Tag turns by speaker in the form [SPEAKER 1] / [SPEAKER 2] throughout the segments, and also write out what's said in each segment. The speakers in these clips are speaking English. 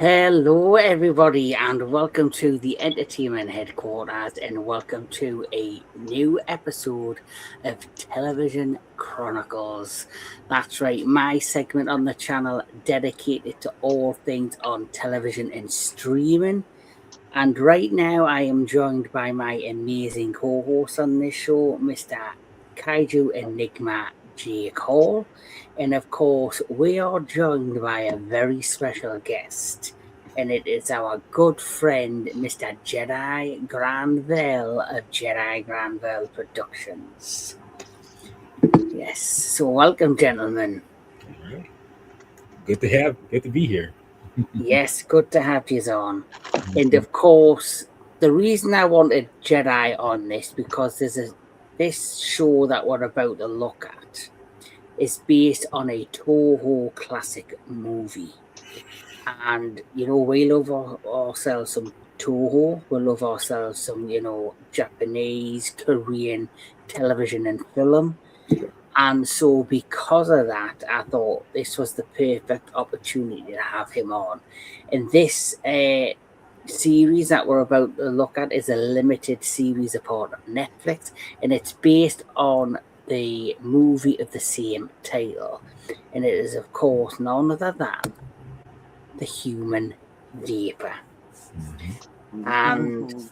[SPEAKER 1] Hello, everybody, and welcome to the Entertainment Headquarters, and welcome to a new episode of Television Chronicles. That's right, my segment on the channel dedicated to all things on television and streaming. And right now, I am joined by my amazing co host on this show, Mr. Kaiju Enigma Jake Hall. And of course, we are joined by a very special guest, and it is our good friend, Mr. Jedi Grand Velle of Jedi Grand Velle Productions. Yes, so welcome, gentlemen.
[SPEAKER 2] All right. Good to be here.
[SPEAKER 1] Yes, good to have you on. And of course, the reason I wanted Jedi on this because this show that we're about to look at is based on a Toho classic movie. And we love ourselves some Toho, we love ourselves some, Japanese, Korean television and film. And so, because of that, I thought this was the perfect opportunity to have him on. And this series that we're about to look at is a limited series upon Netflix, and it's based on the movie of the same title. And it is, of course, none other than The Human Vapor. And,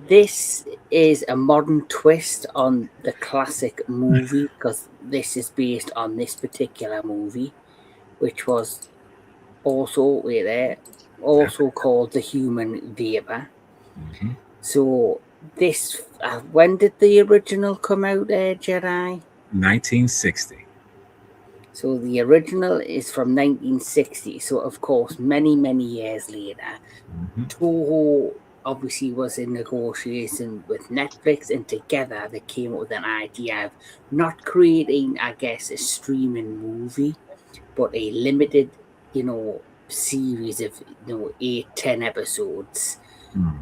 [SPEAKER 1] this is a modern twist on the classic movie because this is based on this particular movie, which was also called The Human Vapor. So this, when did the original come out, Jedi?
[SPEAKER 2] 1960.
[SPEAKER 1] So the original is from 1960. So of course, many years later, Toho obviously was in negotiation with Netflix, and together they came up with an idea of not creating, I guess, a streaming movie, but a limited, series of 8-10 episodes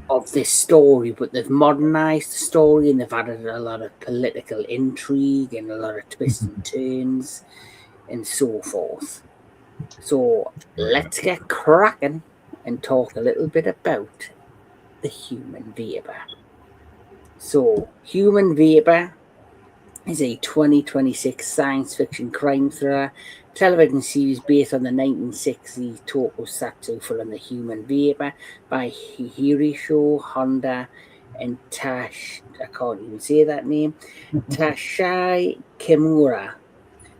[SPEAKER 1] of this story. But they've modernized the story and they've added a lot of political intrigue and a lot of twists and turns and so forth. So let's get cracking and talk a little bit about The Human Vapor. So, Human Vapor is a 2026 science fiction crime thriller television series based on the 1960s tokusatsu film The Human Vapor by Hiroshi Honda and I can't even say that name, Tashai Kimura.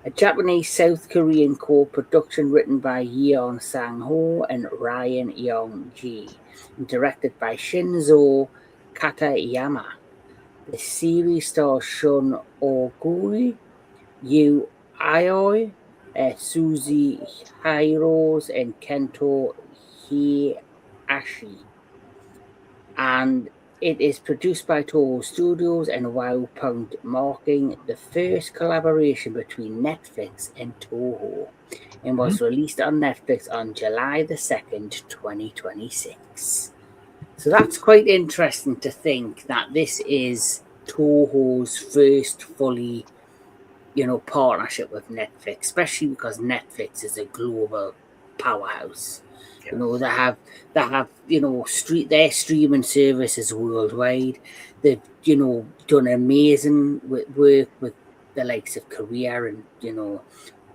[SPEAKER 1] A Japanese South Korean co-production written by Yeon Sang-ho and Ryu Yong-jae, and directed by Shinzo Katayama. The series stars Shun Oguri, Yu Aoi, Suzy Hirose, and Kento Hiashi. And it is produced by Toho Studios and Wow Point, marking the first collaboration between Netflix and Toho, and was released on Netflix on July the 2nd, 2026. So that's quite interesting to think that this is Toho's first fully, partnership with Netflix, especially because Netflix is a global powerhouse. They have their streaming services worldwide. They've done amazing work with the likes of Korea and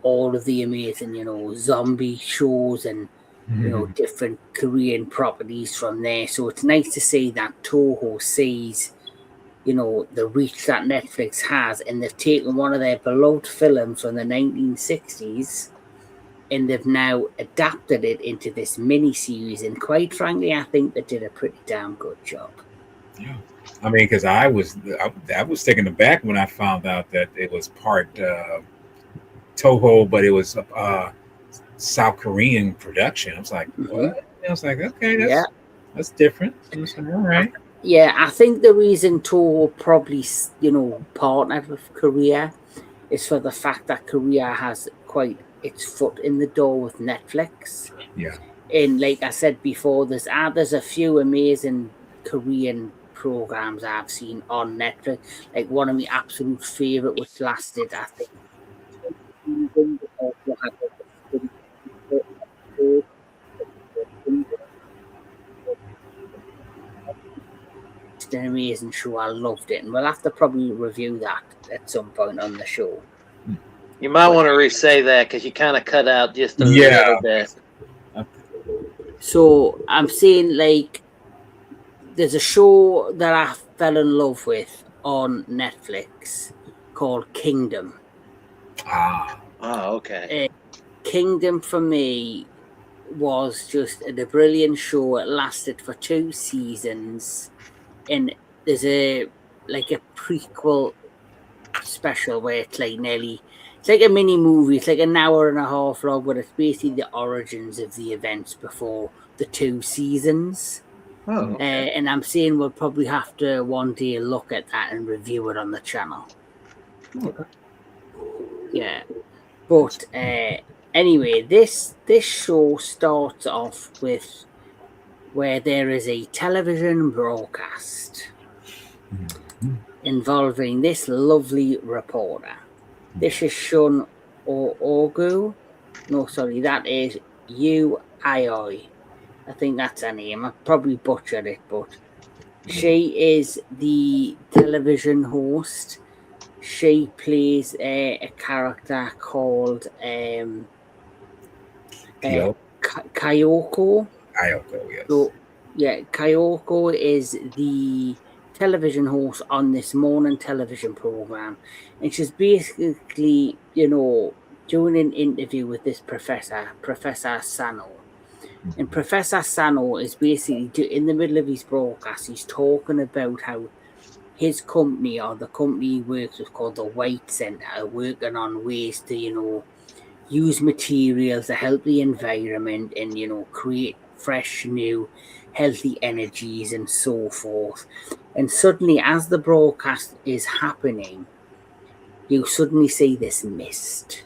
[SPEAKER 1] all of the amazing zombie shows and different Korean properties from there. So it's nice to see that Toho sees the reach that Netflix has, and they've taken one of their beloved films from the 1960s and they've now adapted it into this mini series. And quite frankly, I think they did a pretty damn good job.
[SPEAKER 2] Yeah, I mean, because I was taken aback when I found out that it was part Toho, but it was South Korean production. I was like, what? I was like, okay, that's different. All right.
[SPEAKER 1] Yeah, I think the reason Toho probably partnered with Korea is for the fact that Korea has quite its foot in the door with Netflix.
[SPEAKER 2] Yeah.
[SPEAKER 1] And like I said before, there's a few amazing Korean programs I've seen on Netflix. Like one of my absolute favorite, which lasted, I think, 2 seasons. an amazing show. I loved it, and we'll have to probably review that at some point on the show.
[SPEAKER 3] You might want to re-say that because you kind of cut out just a
[SPEAKER 2] Yeah.
[SPEAKER 3] little bit.
[SPEAKER 1] So I'm saying, like, there's a show that I fell in love with on Netflix called Kingdom.
[SPEAKER 2] Ah.
[SPEAKER 3] Oh, okay.
[SPEAKER 1] Kingdom for me was just a brilliant show. It lasted for 2 seasons, and there's a prequel special where it's like it's like a mini movie. It's like an hour and a half long, but it's basically the origins of the events before the 2 seasons.
[SPEAKER 3] Oh, okay.
[SPEAKER 1] And I'm saying we'll probably have to one day look at that and review it on the channel.
[SPEAKER 3] Okay.
[SPEAKER 1] Yeah, but anyway, this show starts off with where there is a television broadcast involving this lovely reporter. This is Shun Ogu. No, sorry, that is Ui. I think that's her name. I probably butchered it, but she is the television host. She plays a character called Kyoko.
[SPEAKER 2] Kyoko, yes.
[SPEAKER 1] So, yeah, Kyoko is the television host on this morning television program, and she's basically, doing an interview with this Professor Sano. And Professor Sano is basically, in the middle of his broadcast, he's talking about how his company, or the company he works with, called the White Center, are working on ways to, use materials to help the environment and, create fresh, new, healthy energies and so forth. And suddenly, as the broadcast is happening, you suddenly see this mist,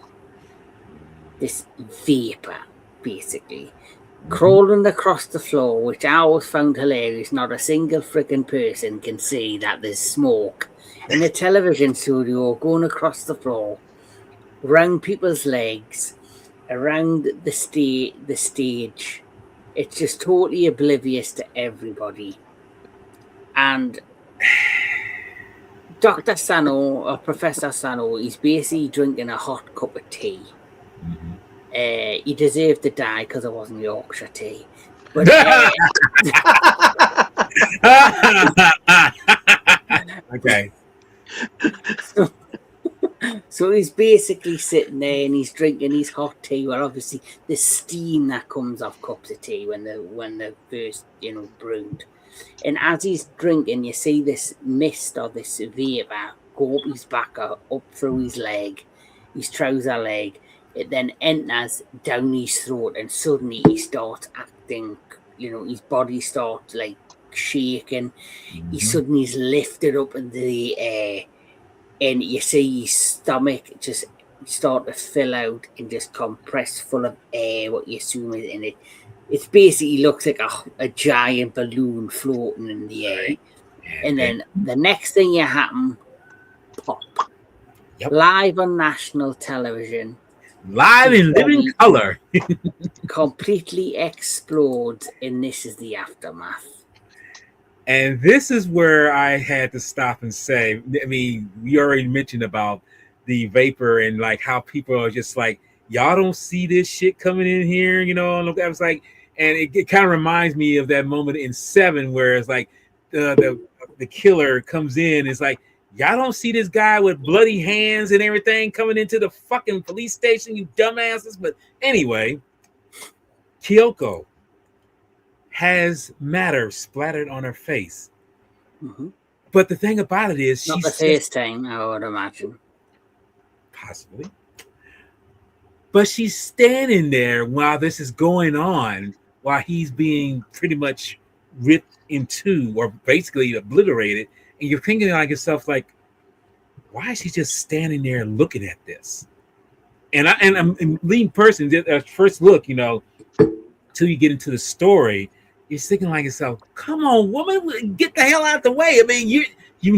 [SPEAKER 1] this vapor, basically, crawling across the floor, which I always found hilarious. Not a single freaking person can see that there's smoke in a television studio going across the floor, around people's legs, around the stage. It's just totally oblivious to everybody. And Dr. Sano, or Professor Sano, he's basically drinking a hot cup of tea. He deserved to die because it wasn't Yorkshire tea. But
[SPEAKER 2] okay.
[SPEAKER 1] So he's basically sitting there and he's drinking his hot tea. Well, obviously the steam that comes off cups of tea when they're first, brewed. And as he's drinking, you see this mist or this vapor go up his back, up through his leg, his trouser leg. It then enters down his throat, and suddenly he starts acting, his body starts like shaking. He suddenly is lifted up into the air, and you see his stomach just start to fill out and just compress full of air, what you assume is in it. It basically looks like a giant balloon floating in the air. And then the next thing you happen, pop.
[SPEAKER 2] Yep.
[SPEAKER 1] Live on national television.
[SPEAKER 2] Live in living color.
[SPEAKER 1] Completely explodes, and this is the aftermath.
[SPEAKER 2] And this is where I had to stop and say, I mean, we already mentioned about the vapor and like how people are just like, y'all don't see this shit coming in here, I was like, and it kind of reminds me of that moment in Seven where it's like the killer comes in, it's like, y'all don't see this guy with bloody hands and everything coming into the fucking police station, you dumbasses. But anyway, Kyoko has matter splattered on her face. But the thing about it is,
[SPEAKER 1] not the first time, I would imagine.
[SPEAKER 2] Possibly. But she's standing there while this is going on, while he's being pretty much ripped in two or basically obliterated. And you're thinking like yourself, like, why is she just standing there looking at this? And I'm leading person, first look, till you get into the story, you're thinking like yourself, come on, woman, get the hell out the way. I mean, you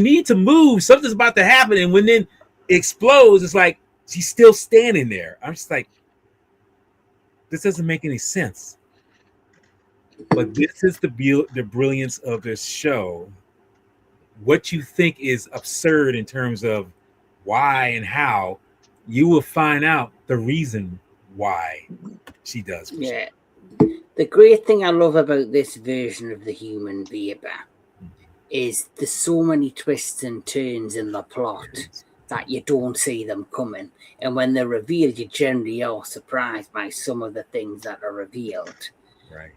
[SPEAKER 2] need to move. Something's about to happen. And when then it explodes, it's like she's still standing there. I'm just like, this doesn't make any sense. But this is the brilliance of this show, what you think is absurd in terms of why and how, you will find out the reason why she does what she
[SPEAKER 1] Yeah. The great thing I love about this version of the human Weber is there's so many twists and turns in the plot that you don't see them coming. And when they're revealed, you generally are surprised by some of the things that are revealed.
[SPEAKER 2] right.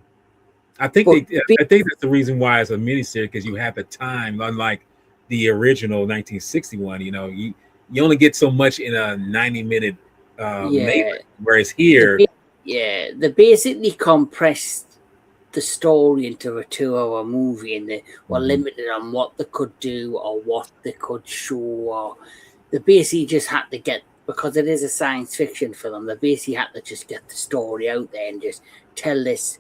[SPEAKER 2] I think
[SPEAKER 1] But
[SPEAKER 2] I think that's the reason why it's a miniseries, because you have the time, unlike the original 1961. You only get so much in a 90-minute
[SPEAKER 1] yeah,
[SPEAKER 2] whereas here,
[SPEAKER 1] they basically compressed the story into a 2-hour movie, and they were limited on what they could do or what they could show, or they basically just had to get, because it is a science fiction film, they basically had to just get the story out there and just tell this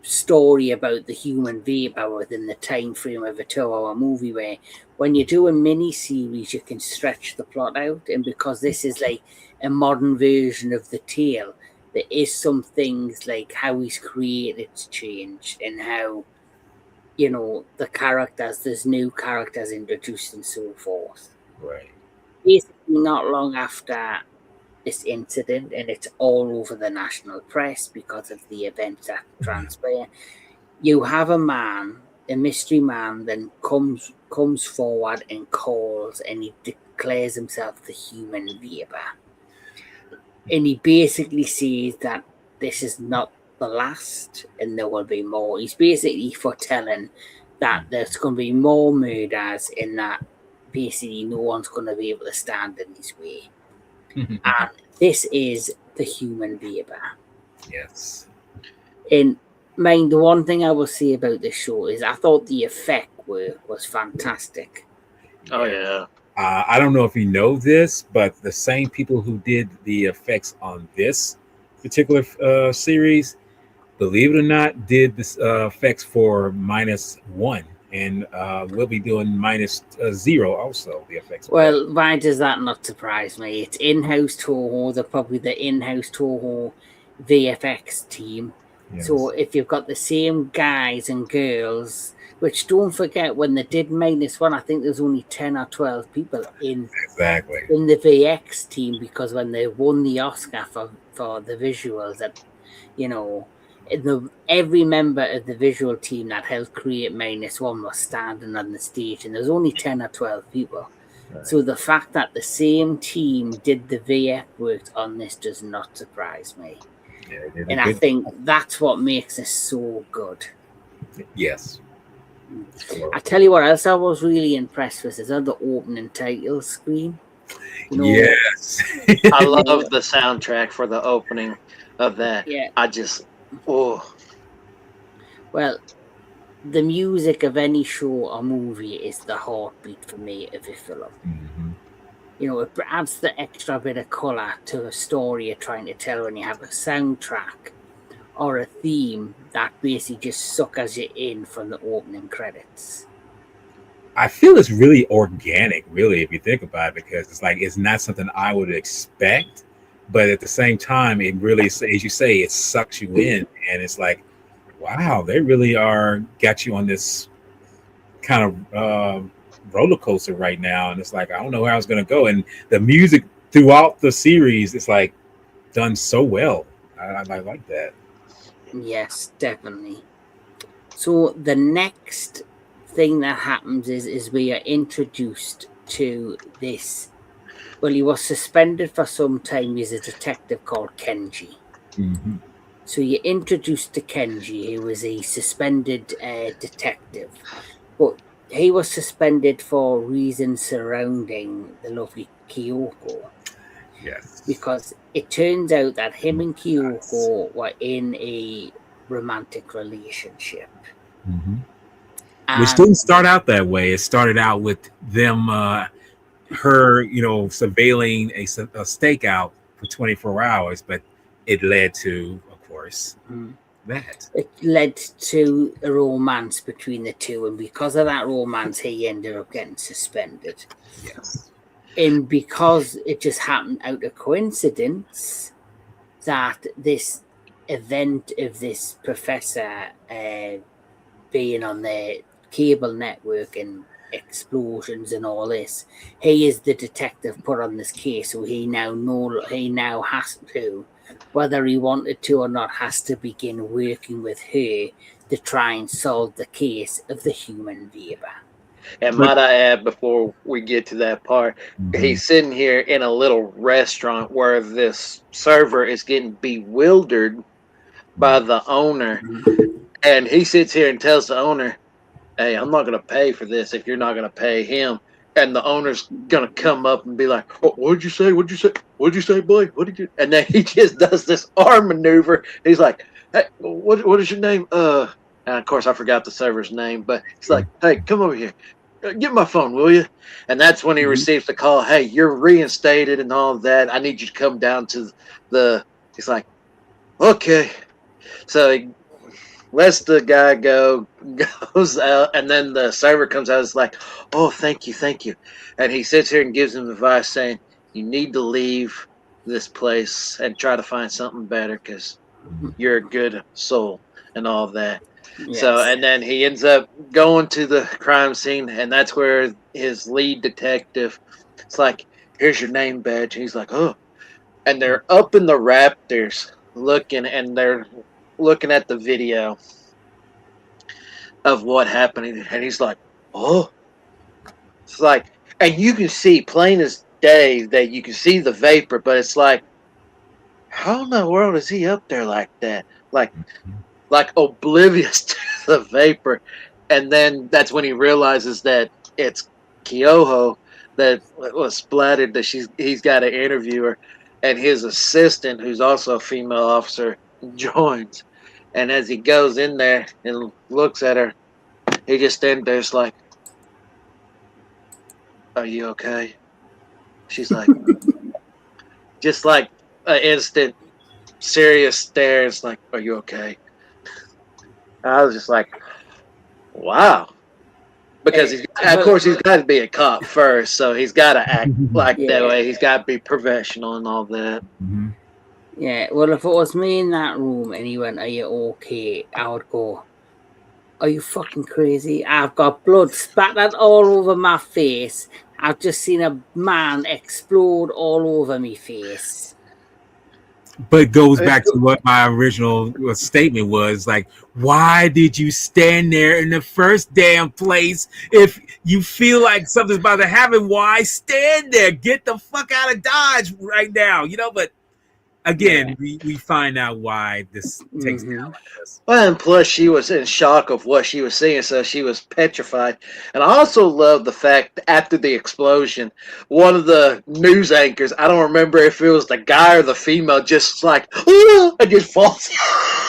[SPEAKER 1] story about the human Weber within the time frame of a 2-hour movie, where when you do a mini series you can stretch the plot out, and because this is like a modern version of the tale, there is some things like how he's created changed, and how the characters, there's new characters introduced and so forth.
[SPEAKER 2] right.
[SPEAKER 1] Basically not long after this incident, and it's all over the national press because of the events that transpire, you have a mystery man, then comes forward and calls, and he declares himself the human Weber. And he basically says that this is not the last and there will be more. He's basically foretelling that there's going to be more murders, and that basically no one's going to be able to stand in his way. And this is the human Weber.
[SPEAKER 2] Yes.
[SPEAKER 1] And mind, the one thing I will say about this show is I thought the effect work was fantastic.
[SPEAKER 3] Oh yeah.
[SPEAKER 2] I don't know if you know this, but the same people who did the effects on this particular series, believe it or not, did this effects for -1, and we'll be doing -0 also. The effects.
[SPEAKER 1] Well, why does that not surprise me? It's in-house Toho. They're probably the in-house Toho VFX team.
[SPEAKER 2] Yes.
[SPEAKER 1] So if you've got the same guys and girls, which don't forget, when they did -1, I think there's only 10 or 12 people in the VX team, because when they won the Oscar for the visuals, that every member of the visual team that helped create -1 was standing on the stage, and there's only 10 or 12 people. Right. So the fact that the same team did the VF work on this does not surprise me.
[SPEAKER 2] Yeah,
[SPEAKER 1] and I think that's what makes it so good.
[SPEAKER 2] Yes.
[SPEAKER 1] I tell you what else I was really impressed with is on the opening title screen.
[SPEAKER 2] Yes.
[SPEAKER 3] I love the soundtrack for the opening of that.
[SPEAKER 1] Yeah. Well, the music of any show or movie is the heartbeat for me of a film. It adds the extra bit of colour to a story you're trying to tell when you have a soundtrack or a theme that basically just suckers you in from the opening credits.
[SPEAKER 2] I feel it's really organic, really, if you think about it, because it's not something I would expect, but at the same time, it really, as you say, it sucks you in, and it's like, wow, they really are got you on this kind of roller coaster right now, and it's like, I don't know how it's going to go. And the music throughout the series is like done so well. I like that.
[SPEAKER 1] Yes, definitely. So the next thing that happens is we are introduced to this. Well, he was suspended for some time. He's a detective called Kenji. So you're introduced to Kenji, who was a suspended detective, but he was suspended for reasons surrounding the lovely Kyoko.
[SPEAKER 2] Yes.
[SPEAKER 1] Because it turns out that him and Kyoko were in a romantic relationship.
[SPEAKER 2] Which didn't start out that way. It started out with them, her, surveilling a stakeout for 24 hours, but it led to, of course, that.
[SPEAKER 1] It led to a romance between the two, and because of that romance, he ended up getting suspended.
[SPEAKER 2] Yes.
[SPEAKER 1] And because it just happened out of coincidence that this event of this professor being on the cable network and explosions and all this. He is the detective put on this case, so he now has to, whether he wanted to or not, has to begin working with her to try and solve the case of the human vapor.
[SPEAKER 3] And might I add, before we get to that part, he's sitting here in a little restaurant where this server is getting bewildered by the owner. And he sits here and tells the owner, "Hey, I'm not going to pay for this if you're not going to pay him." And the owner's going to come up and be like, "What'd you say? What'd you say? What'd you say, boy? What did you?" And then he just does this arm maneuver. He's like, "Hey, what is your name?" And of course, I forgot the server's name, but he's like, "Hey, come over here. Get my phone, will you?" And that's when he receives the call. "Hey, you're reinstated and all of that. I need you to come down to the." He's like, "Okay." So he lets the guy go, goes out, and then the server comes out. It's like, "Oh, thank you." And he sits here and gives him advice saying, "You need to leave this place and try to find something better because you're a good soul," and all of that.
[SPEAKER 1] Yes.
[SPEAKER 3] So, and then he ends up going to the crime scene, and that's where his lead detective, it's like, "Here's your name badge." And he's like, "Oh." And they're up in the Raptors looking, and they're looking at the video of what happened. And he's like, "Oh." It's like, and you can see plain as day that you can see the vapor, but it's like, how in the world is he up there like that? Like oblivious to the vapor. And then that's when he realizes that it's Kyoho that was splattered, that he's got to interview her, and his assistant, who's also a female officer, joins. And as he goes in there and looks at her, he just stands there, it's like, "Are you okay?" She's like, just like an instant serious stare. It's like, "Are you okay?" I was just like, wow. Because of course he's got to be a cop first, so he's got to act like that way. He's got to be professional and all that.
[SPEAKER 1] Yeah, well, if it was me in that room and he went, "Are you okay?" I would go, "Are you fucking crazy? I've got blood spattered all over my face. I've just seen a man explode all over me face."
[SPEAKER 2] But it goes back to what my original statement was, like, why did you stand there in the first damn place? If you feel like something's about to happen, why stand there? Get the fuck out of Dodge right now, But again, we find out why this takes down like this.
[SPEAKER 3] Well, and plus she was in shock of what she was seeing, so she was petrified. And I also love the fact that after the explosion, one of the news anchors, I don't remember if it was the guy or the female, just like, "Oh," and just falls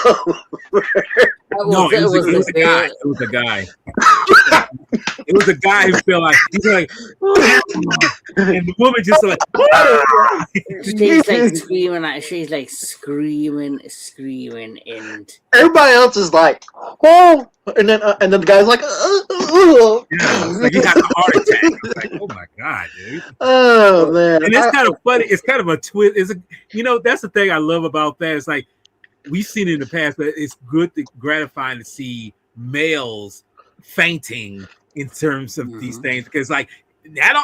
[SPEAKER 3] over.
[SPEAKER 2] No, it was a guy. It was a guy. It was a guy who felt like he's like, "Oh," and the woman just like, "Oh."
[SPEAKER 1] She's like screaming. She's like screaming, and
[SPEAKER 3] everybody else is like, "Oh," and then the guy's like, "Oh."
[SPEAKER 2] Yeah, it's like he had a heart attack. It's like, oh my god, dude.
[SPEAKER 3] Oh man,
[SPEAKER 2] and it's kind of funny. It's kind of a twist. That's the thing I love about that. It's like we've seen it in the past, but it's gratifying to see males fainting in terms of these things, because like not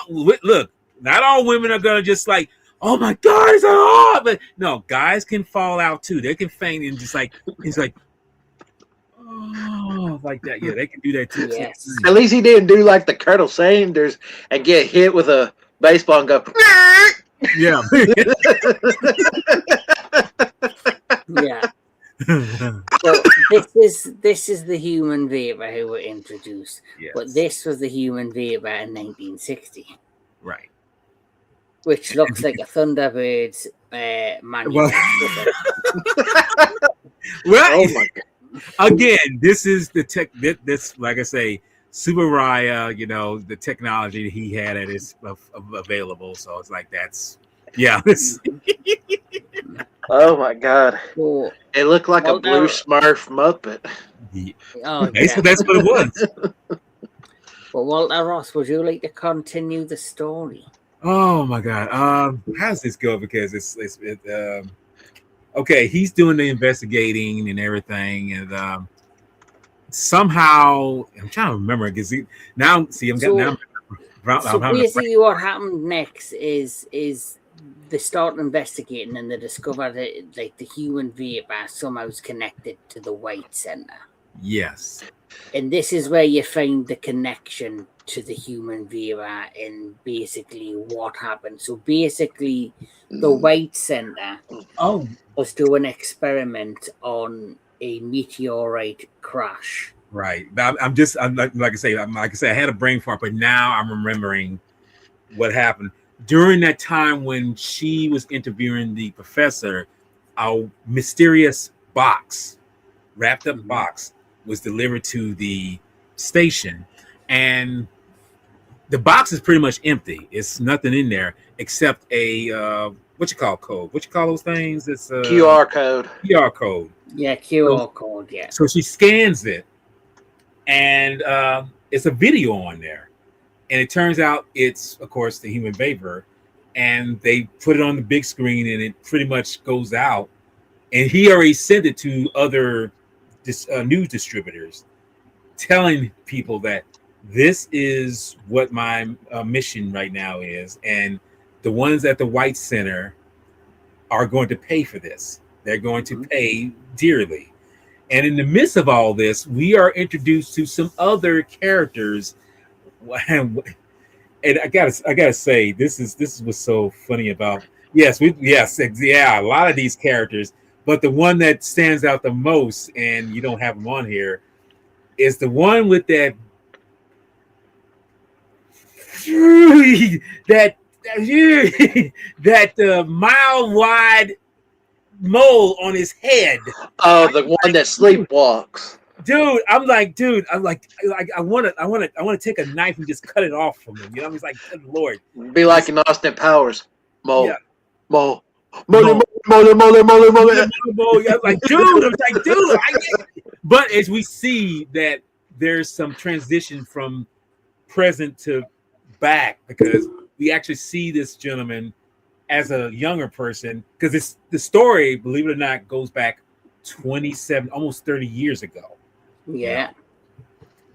[SPEAKER 2] all women are gonna just like, "Oh my god, it's hard," but no, guys can fall out too. They can faint and just like it's like, oh, like that. Yeah, they can do that too.
[SPEAKER 1] Yes.
[SPEAKER 3] At least he didn't do like the Colonel Sanders and get hit with a baseball and go.
[SPEAKER 2] Yeah.
[SPEAKER 1] Yeah. So this is the human vapor who were introduced, but this was the human vapor in 1960,
[SPEAKER 2] right?
[SPEAKER 1] Which looks like a Thunderbird's manual.
[SPEAKER 2] Well,
[SPEAKER 3] oh my god!
[SPEAKER 2] Again, this is the tech. This, like I say, Super Raya. The technology that he had at his available. So it's like
[SPEAKER 3] Oh my god!
[SPEAKER 1] So,
[SPEAKER 3] it looked like a blue Smurf Muppet.
[SPEAKER 2] Yeah.
[SPEAKER 1] Oh,
[SPEAKER 2] that's what it was.
[SPEAKER 1] Well, Walter Ross, would you like to continue the story?
[SPEAKER 2] Oh my god! How does this go? Because okay, he's doing the investigating and everything, and somehow I'm trying to remember because now see I'm getting now.
[SPEAKER 1] So basically, what happened next is they start investigating and they discover that like the human vapor somehow is connected to the white center.
[SPEAKER 2] Yes.
[SPEAKER 1] And this is where you find the connection to the human vapor and basically what happened. So basically, the white center was doing an experiment on a meteorite crash.
[SPEAKER 2] Right. I'm like I say, I had a brain fart, but now I'm remembering what happened during that time when she was interviewing the professor. A mysterious box, wrapped up box, was delivered to the station, and the box is pretty much empty. It's nothing in there except a what you call code. What you call those things? It's a
[SPEAKER 3] QR code.
[SPEAKER 2] QR code.
[SPEAKER 1] Yeah, QR code. Yeah.
[SPEAKER 2] So she scans it, and it's a video on there, and it turns out it's, of course, the human vapor, and they put it on the big screen, and it pretty much goes out. And he already sent it to other news distributors, telling people that this is what my mission right now is, and the ones at the White Center are going to pay for this. They're going to pay dearly. And in the midst of all this, we are introduced to some other characters. And I gotta say, this is what's so funny about a lot of these characters, but the one that stands out the most, and you don't have them on here, is the one with that mile wide mole on his head.
[SPEAKER 3] Oh, the one that sleepwalks.
[SPEAKER 2] Dude, I'm like, I want to take a knife and just cut it off from him. You know, he's like, good Lord.
[SPEAKER 3] Be like in Austin Powers. Mole.
[SPEAKER 2] Yeah.
[SPEAKER 3] Mole. Mole.
[SPEAKER 2] Yeah, like, dude, but as we see that there's some transition from present to back, because we actually see this gentleman as a younger person, because it's the story, believe it or not, goes back 27, almost 30 years ago.
[SPEAKER 1] Yeah.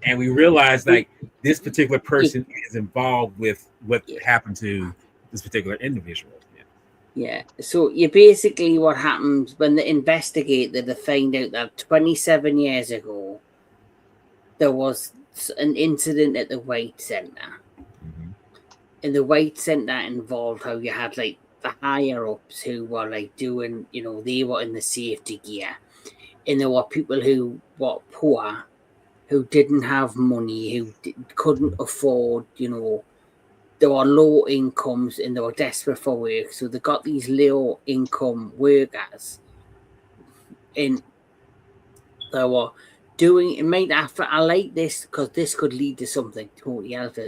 [SPEAKER 2] And we realize like this particular person is involved with what happened to this particular individual.
[SPEAKER 1] Yeah. So you basically, what happens when they investigate, that they find out that 27 years ago there was an incident at the White Center. And the White Center involved how you had like the higher ups who were like doing, you know, they were in the safety gear, and there were people who were poor, who didn't have money, who couldn't afford, you know, there were low incomes and they were desperate for work. So they got these low income workers, and they were doing it. Might have, I like this because this could lead to something totally else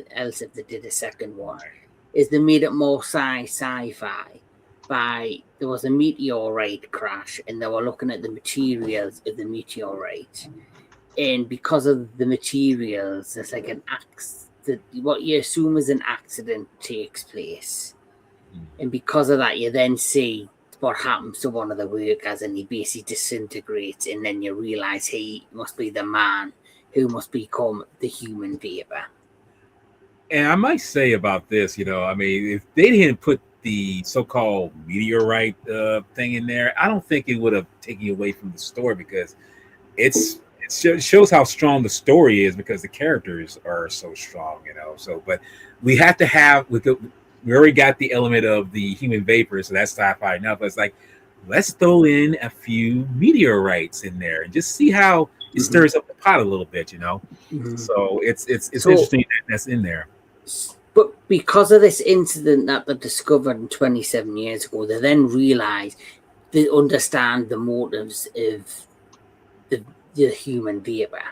[SPEAKER 1] if they did a second one. Is they made it more sci-fi. There was a meteorite crash, and they were looking at the materials of the meteorite, and because of the materials, there's like an what you assume is an accident takes place, and because of that, you then see what happens to one of the workers, and he basically disintegrates, and then you realize he must be the man who must become the human vapor.
[SPEAKER 2] And I might say about this, you know, I mean, if they didn't put the so-called meteorite thing in there, I don't think it would have taken you away from the story, because it shows how strong the story is, because the characters are so strong, you know. So, but we have to have, we already got the element of the human vapor, so that's sci-fi enough. But it's like, let's throw in a few meteorites in there and just see how it stirs up the pot a little bit, you know. So it's interesting that's in there.
[SPEAKER 1] But because of this incident that they discovered 27 years ago, they then realize they understand the motives of the human vapor,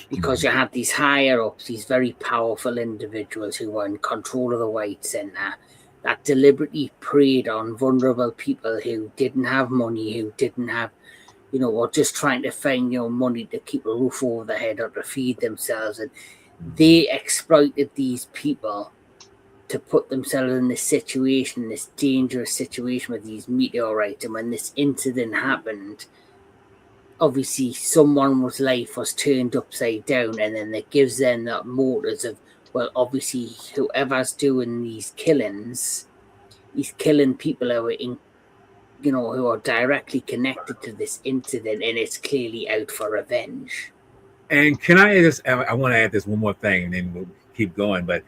[SPEAKER 1] because you had these higher ups, these very powerful individuals who were in control of the White Center, that deliberately preyed on vulnerable people who didn't have money, who didn't have, you know, or just trying to find, you know, money to keep a roof over their head or to feed themselves. And they exploited these people to put themselves in this situation, this dangerous situation with these meteorites. And when this incident happened, obviously someone's life was turned upside down, and then it gives them that motives of, well, obviously whoever's doing these killings, he's killing people who are who are directly connected to this incident, and it's clearly out for revenge.
[SPEAKER 2] And can I just? I want to add this one more thing, and then we'll keep going. But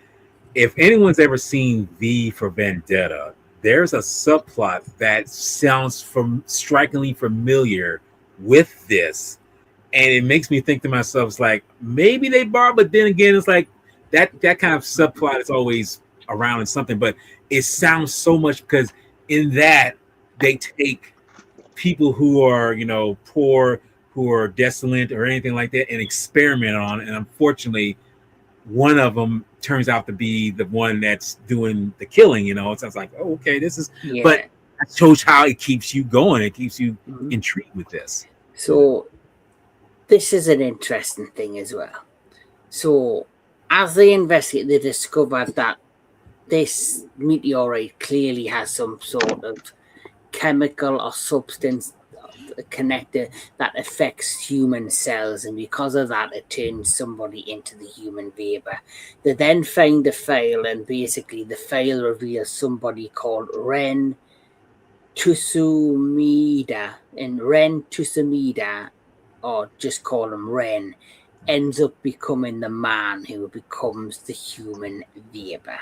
[SPEAKER 2] if anyone's ever seen V for Vendetta, there's a subplot that sounds strikingly familiar with this, and it makes me think to myself, it's like maybe they borrowed, but then again, it's like that kind of subplot is always around in something, but it sounds so much because in that they take people who are poor, who are desolate or anything like that, and experiment on it. And unfortunately, one of them turns out to be the one that's doing the killing. It sounds like, oh, okay, this is, but that shows how it keeps you going. It keeps you intrigued with this.
[SPEAKER 1] So this is an interesting thing as well. So as they investigate, they discovered that this meteorite clearly has some sort of chemical or substance connected that affects human cells, and because of that it turns somebody into the human vapor. They then find a file, and basically the file reveals somebody called Ren Tusumida, and Ren Tusumida, or just call him Ren, ends up becoming the man who becomes the human vapor.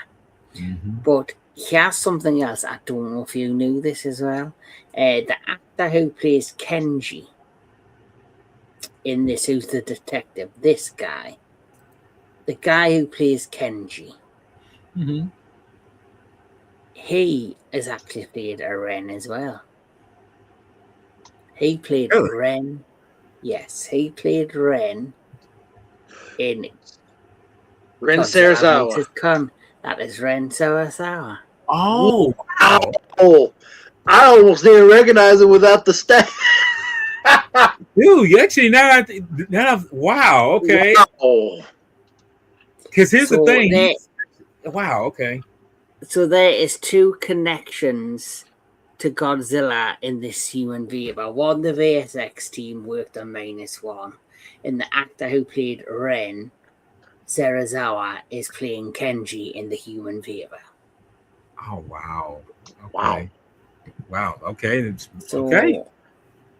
[SPEAKER 1] But here's something else. I don't know if you knew this as well. The actor who plays Kenji in this, who's the detective, this guy, the guy who plays Kenji, he is actually played a Ren as well. He played Ren. Yes, he played Ren in
[SPEAKER 3] Ren Sarazawa.
[SPEAKER 1] That is Ren Sarazawa.
[SPEAKER 2] Oh, wow.
[SPEAKER 3] Oh, I almost didn't recognize it without the stat.
[SPEAKER 2] Dude, you actually wow, okay. Because here's the thing. Wow, okay.
[SPEAKER 1] So there is two connections to Godzilla in this human vapor. One, the VSX team worked on -1, and the actor who played Ren Sarazawa is playing Kenji in the human vapor.
[SPEAKER 2] Oh, wow. Okay. Wow. Okay.
[SPEAKER 1] So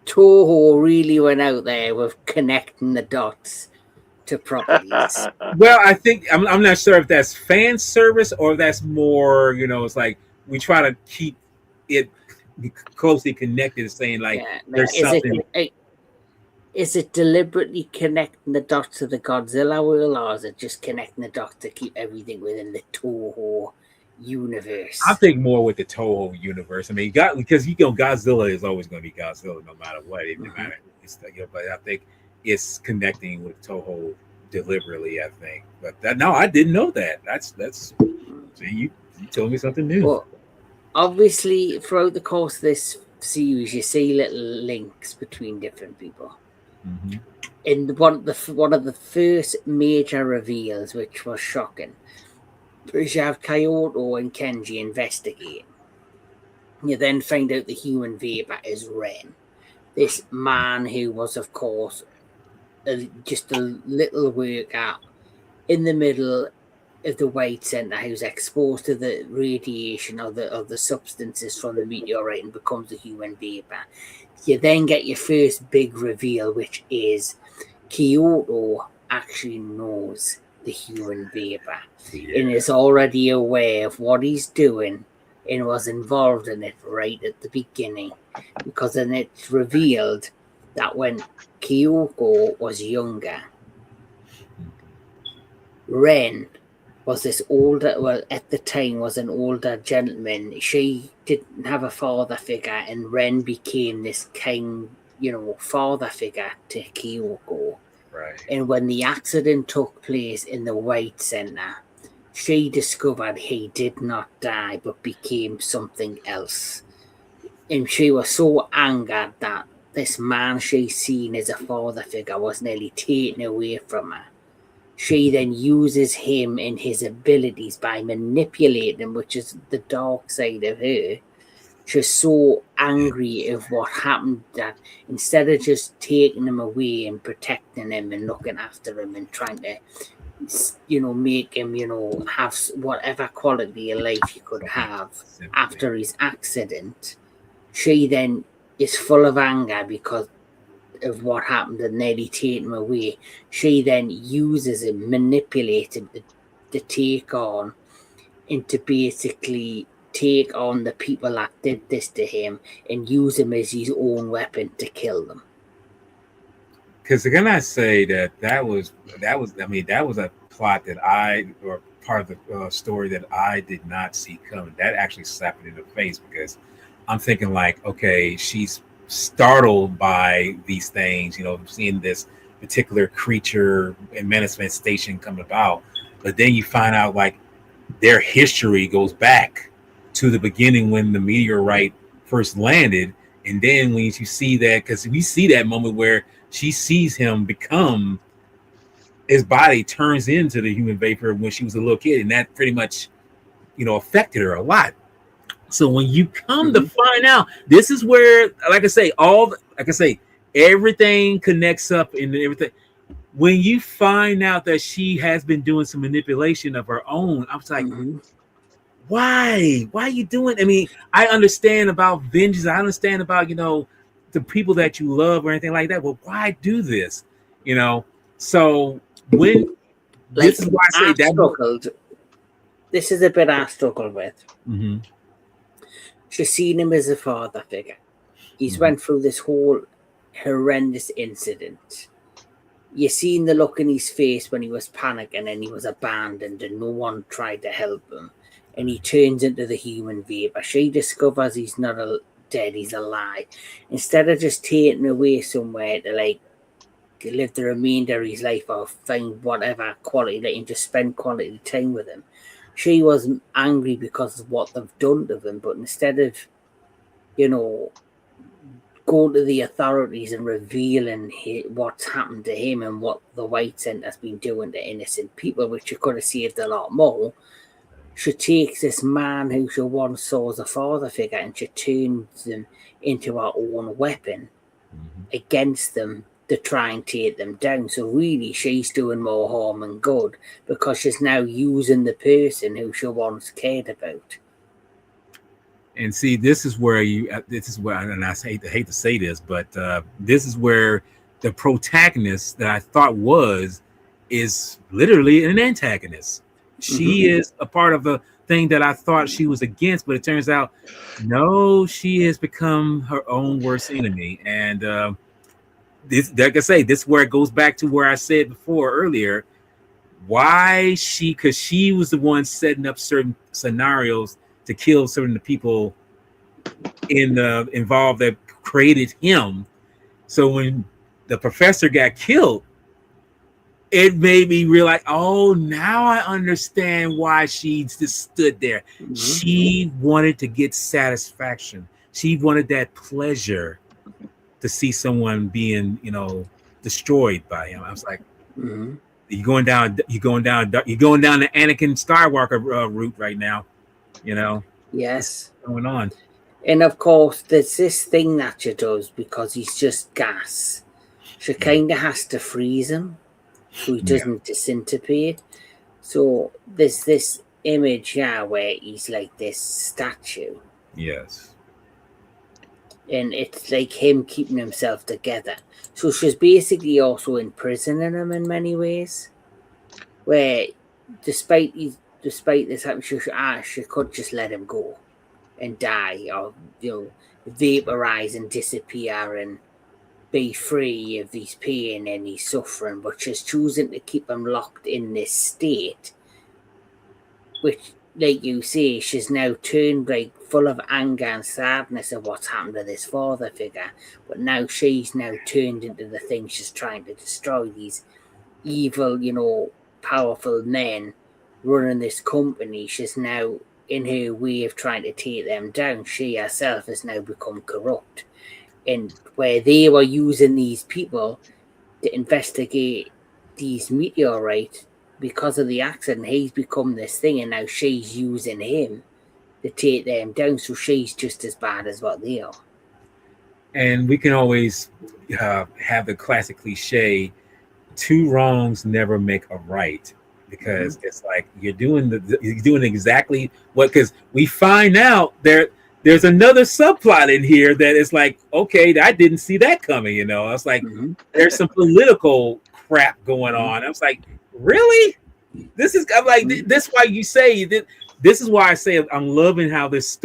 [SPEAKER 1] Toho really went out there with connecting the dots to properties.
[SPEAKER 2] Well, I think I'm not sure if that's fan service or if that's more, it's like we try to keep it closely connected, saying like there's something.
[SPEAKER 1] Is it deliberately connecting the dots to the Godzilla world, or is it just connecting the dots to keep everything within the Toho universe?
[SPEAKER 2] I think more with the Toho universe. I mean, because Godzilla is always going to be Godzilla no matter what. It doesn't matter. But I think it's connecting with Toho deliberately. I think, but I didn't know that. That's see, you told me something new.
[SPEAKER 1] Well, obviously, throughout the course of this series, you see little links between different people. In one of the first major reveals, which was shocking, is you have Kyoto and Kenji investigate. You then find out the human vapor is Ren, this man who was, of course, just a little worker in the middle of the White Center, who's exposed to the radiation of the substances from the meteorite and becomes a human vapor. You then get your first big reveal, which is Kyoto actually knows the human vapor and is already aware of what he's doing and was involved in it right at the beginning, because then it's revealed that when Kyoko was younger, Ren was this older, well, at the time was an older gentleman. She didn't have a father figure, and Ren became this kind, father figure to Kyoko.
[SPEAKER 2] Right.
[SPEAKER 1] And when the accident took place in the White Center, she discovered he did not die but became something else. And she was so angered that this man she seen as a father figure was nearly taken away from her. She then uses him and his abilities by manipulating him, which is the dark side of her, she's so angry of what happened that instead of just taking him away and protecting him and looking after him and trying to, make him, have whatever quality of life he could have after his accident, she then is full of anger because of what happened and nearly taking him away. She then uses him, manipulates him to take on, and to basically take on the people that did this to him and use him as his own weapon to kill them.
[SPEAKER 2] Because can I say that was a plot or part of the story that I did not see coming. That actually slapped me in the face because I'm thinking like, okay, she's startled by these things, seeing this particular creature and manifestation come about, but then you find out like their history goes back to the beginning when the meteorite first landed, and then when you see that, because we see that moment where she sees him become, his body turns into the human vapor when she was a little kid, and that pretty much, affected her a lot. So when you come to find out, this is where, like I say, everything connects up and everything. When you find out that she has been doing some manipulation of her own, I was like, why? Why are you doing? I mean, I understand about vengeance. I understand about, the people that you love or anything like that. But why do this? So when this is why I say that
[SPEAKER 1] struggled. This is a bit I struggle with.
[SPEAKER 2] Mm-hmm.
[SPEAKER 1] She's seen him as a father figure. He's went through this whole horrendous incident. You seen the look in his face when he was panicking and he was abandoned and no one tried to help him. And he turns into the human vapor. She discovers he's not dead, he's alive. Instead of just taking away somewhere to live the remainder of his life or find whatever quality, let him just spend quality time with him. She was angry because of what they've done to him, but instead of, going to the authorities and revealing what's happened to him and what the White Centre's been doing to innocent people, which you could have saved a lot more, she takes this man who she once saw as a father figure and she turns them into her own weapon against them to try and take them down. So really, she's doing more harm than good because she's now using the person who she once cared about.
[SPEAKER 2] And see, this is where, and I hate to say this, but this is where the protagonist that I thought is literally an antagonist. She is a part of the thing that I thought she was against, but it turns out, no, she has become her own worst enemy. And this, like I say, this is where it goes back to where I said before earlier, why because she was the one setting up certain scenarios to kill certain people involved that created him. So when the professor got killed, it made me realize, oh, now I understand why she just stood there. She wanted to get satisfaction. She wanted that pleasure to see someone being, destroyed by him. I was like, you're going down the Anakin Skywalker route right now.
[SPEAKER 1] Yes.
[SPEAKER 2] What's going on?
[SPEAKER 1] And of course, there's this thing that she does because he's just gas. She kind of has to freeze him so he doesn't disintegrate. So there's this image where he's like this statue.
[SPEAKER 2] Yes.
[SPEAKER 1] And it's like him keeping himself together. So she's basically also imprisoning him in many ways. Where despite this happening, she could just let him go and die or vaporize and disappear and be free of his pain and his suffering, but she's choosing to keep him locked in this state, which, like you say, she's now turned full of anger and sadness of what's happened to this father figure, but now she's now turned into the thing she's trying to destroy, these evil, powerful men running this company. She's now, in her way of trying to take them down, she herself has now become corrupt. And where they were using these people to investigate these meteorites, because of the accident, he's become this thing, and now she's using him to take them down. So she's just as bad as what they are.
[SPEAKER 2] And we can always have the classic cliche: two wrongs never make a right, because it's like you're doing exactly what. Because we find out there's another subplot in here that is like, okay, I didn't see that coming. You know, I was like, there's some political crap going on. I was like, really? I'm like, this why you say that. This is why I say I'm loving how this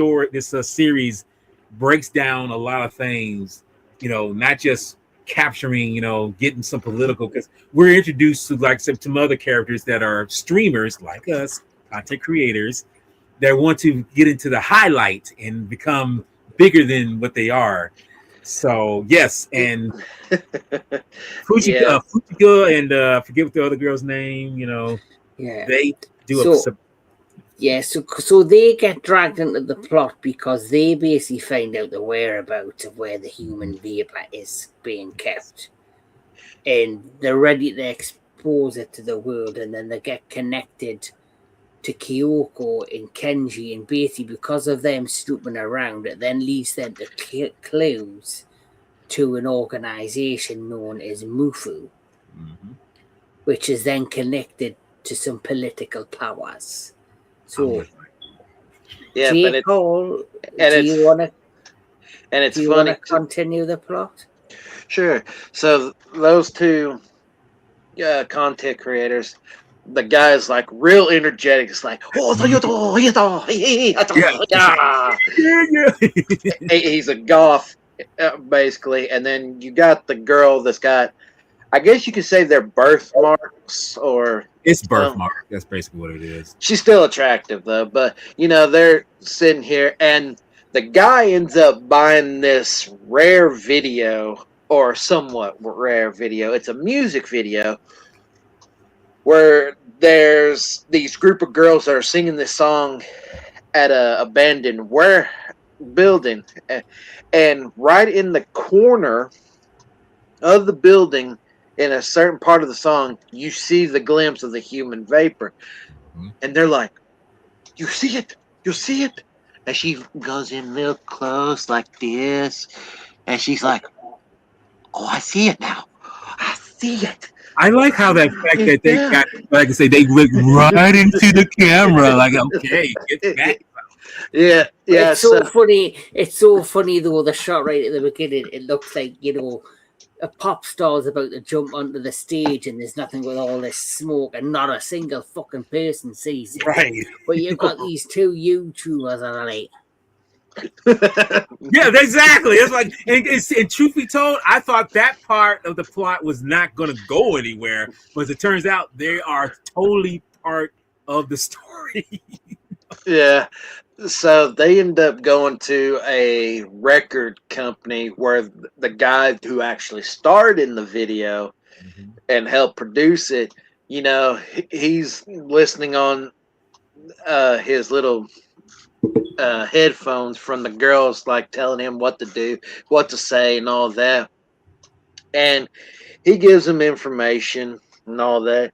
[SPEAKER 2] series breaks down a lot of things, you know, not just capturing, you know, getting some political, because we're introduced to like some other characters that are streamers like us, content creators, that want to get into the highlight and become bigger than what they are. So yes, and Fujika and forget what the other girl's name, you know, they do
[SPEAKER 1] so they get dragged into the plot because they basically find out the whereabouts of where the human vapor is being kept, and they're ready to expose it to the world, and then they get connected to Kyoko and Kenji, and basically because of them snooping around, it then leads them to clues to an organization known as Mufu, which is then connected to some political powers. So,
[SPEAKER 3] yeah,
[SPEAKER 1] do you want to continue the plot?
[SPEAKER 3] Sure. So those two content creators, the guy's like real energetic. It's like, he's a goth, basically. And then you got the girl that's got, I guess you could say they're birthmarks, or
[SPEAKER 2] it's birthmark. That's basically what it is.
[SPEAKER 3] She's still attractive though, but you know, they're sitting here and the guy ends up buying this rare video, or somewhat rare video. It's a music video where there's these group of girls that are singing this song at a abandoned building, and right in the corner of the building, in a certain part of the song, you see the glimpse of the human vapor. And they're like, you see it, and she goes in real close like this, and she's like, oh, I see it now,
[SPEAKER 2] I like how that fact that they got, like I say, they look right into the camera, like, okay, get back.
[SPEAKER 3] Yeah.
[SPEAKER 1] It's so funny. It's so funny though. The shot right at the beginning, it looks like, you know, a pop star's about to jump onto the stage, and there's nothing with all this smoke, and not a single fucking person sees it.
[SPEAKER 2] Right.
[SPEAKER 1] But you've got these two YouTubers that are like,
[SPEAKER 2] yeah, exactly. It's like, and truth be told, I thought that part of the plot was not going to go anywhere, but as it turns out, they are totally part of the story.
[SPEAKER 3] Yeah. So they end up going to a record company where the guy who actually starred in the video and helped produce it, you know, he's listening on his little headphones from the girls, like telling him what to do, what to say, and all that. And he gives them information and all that.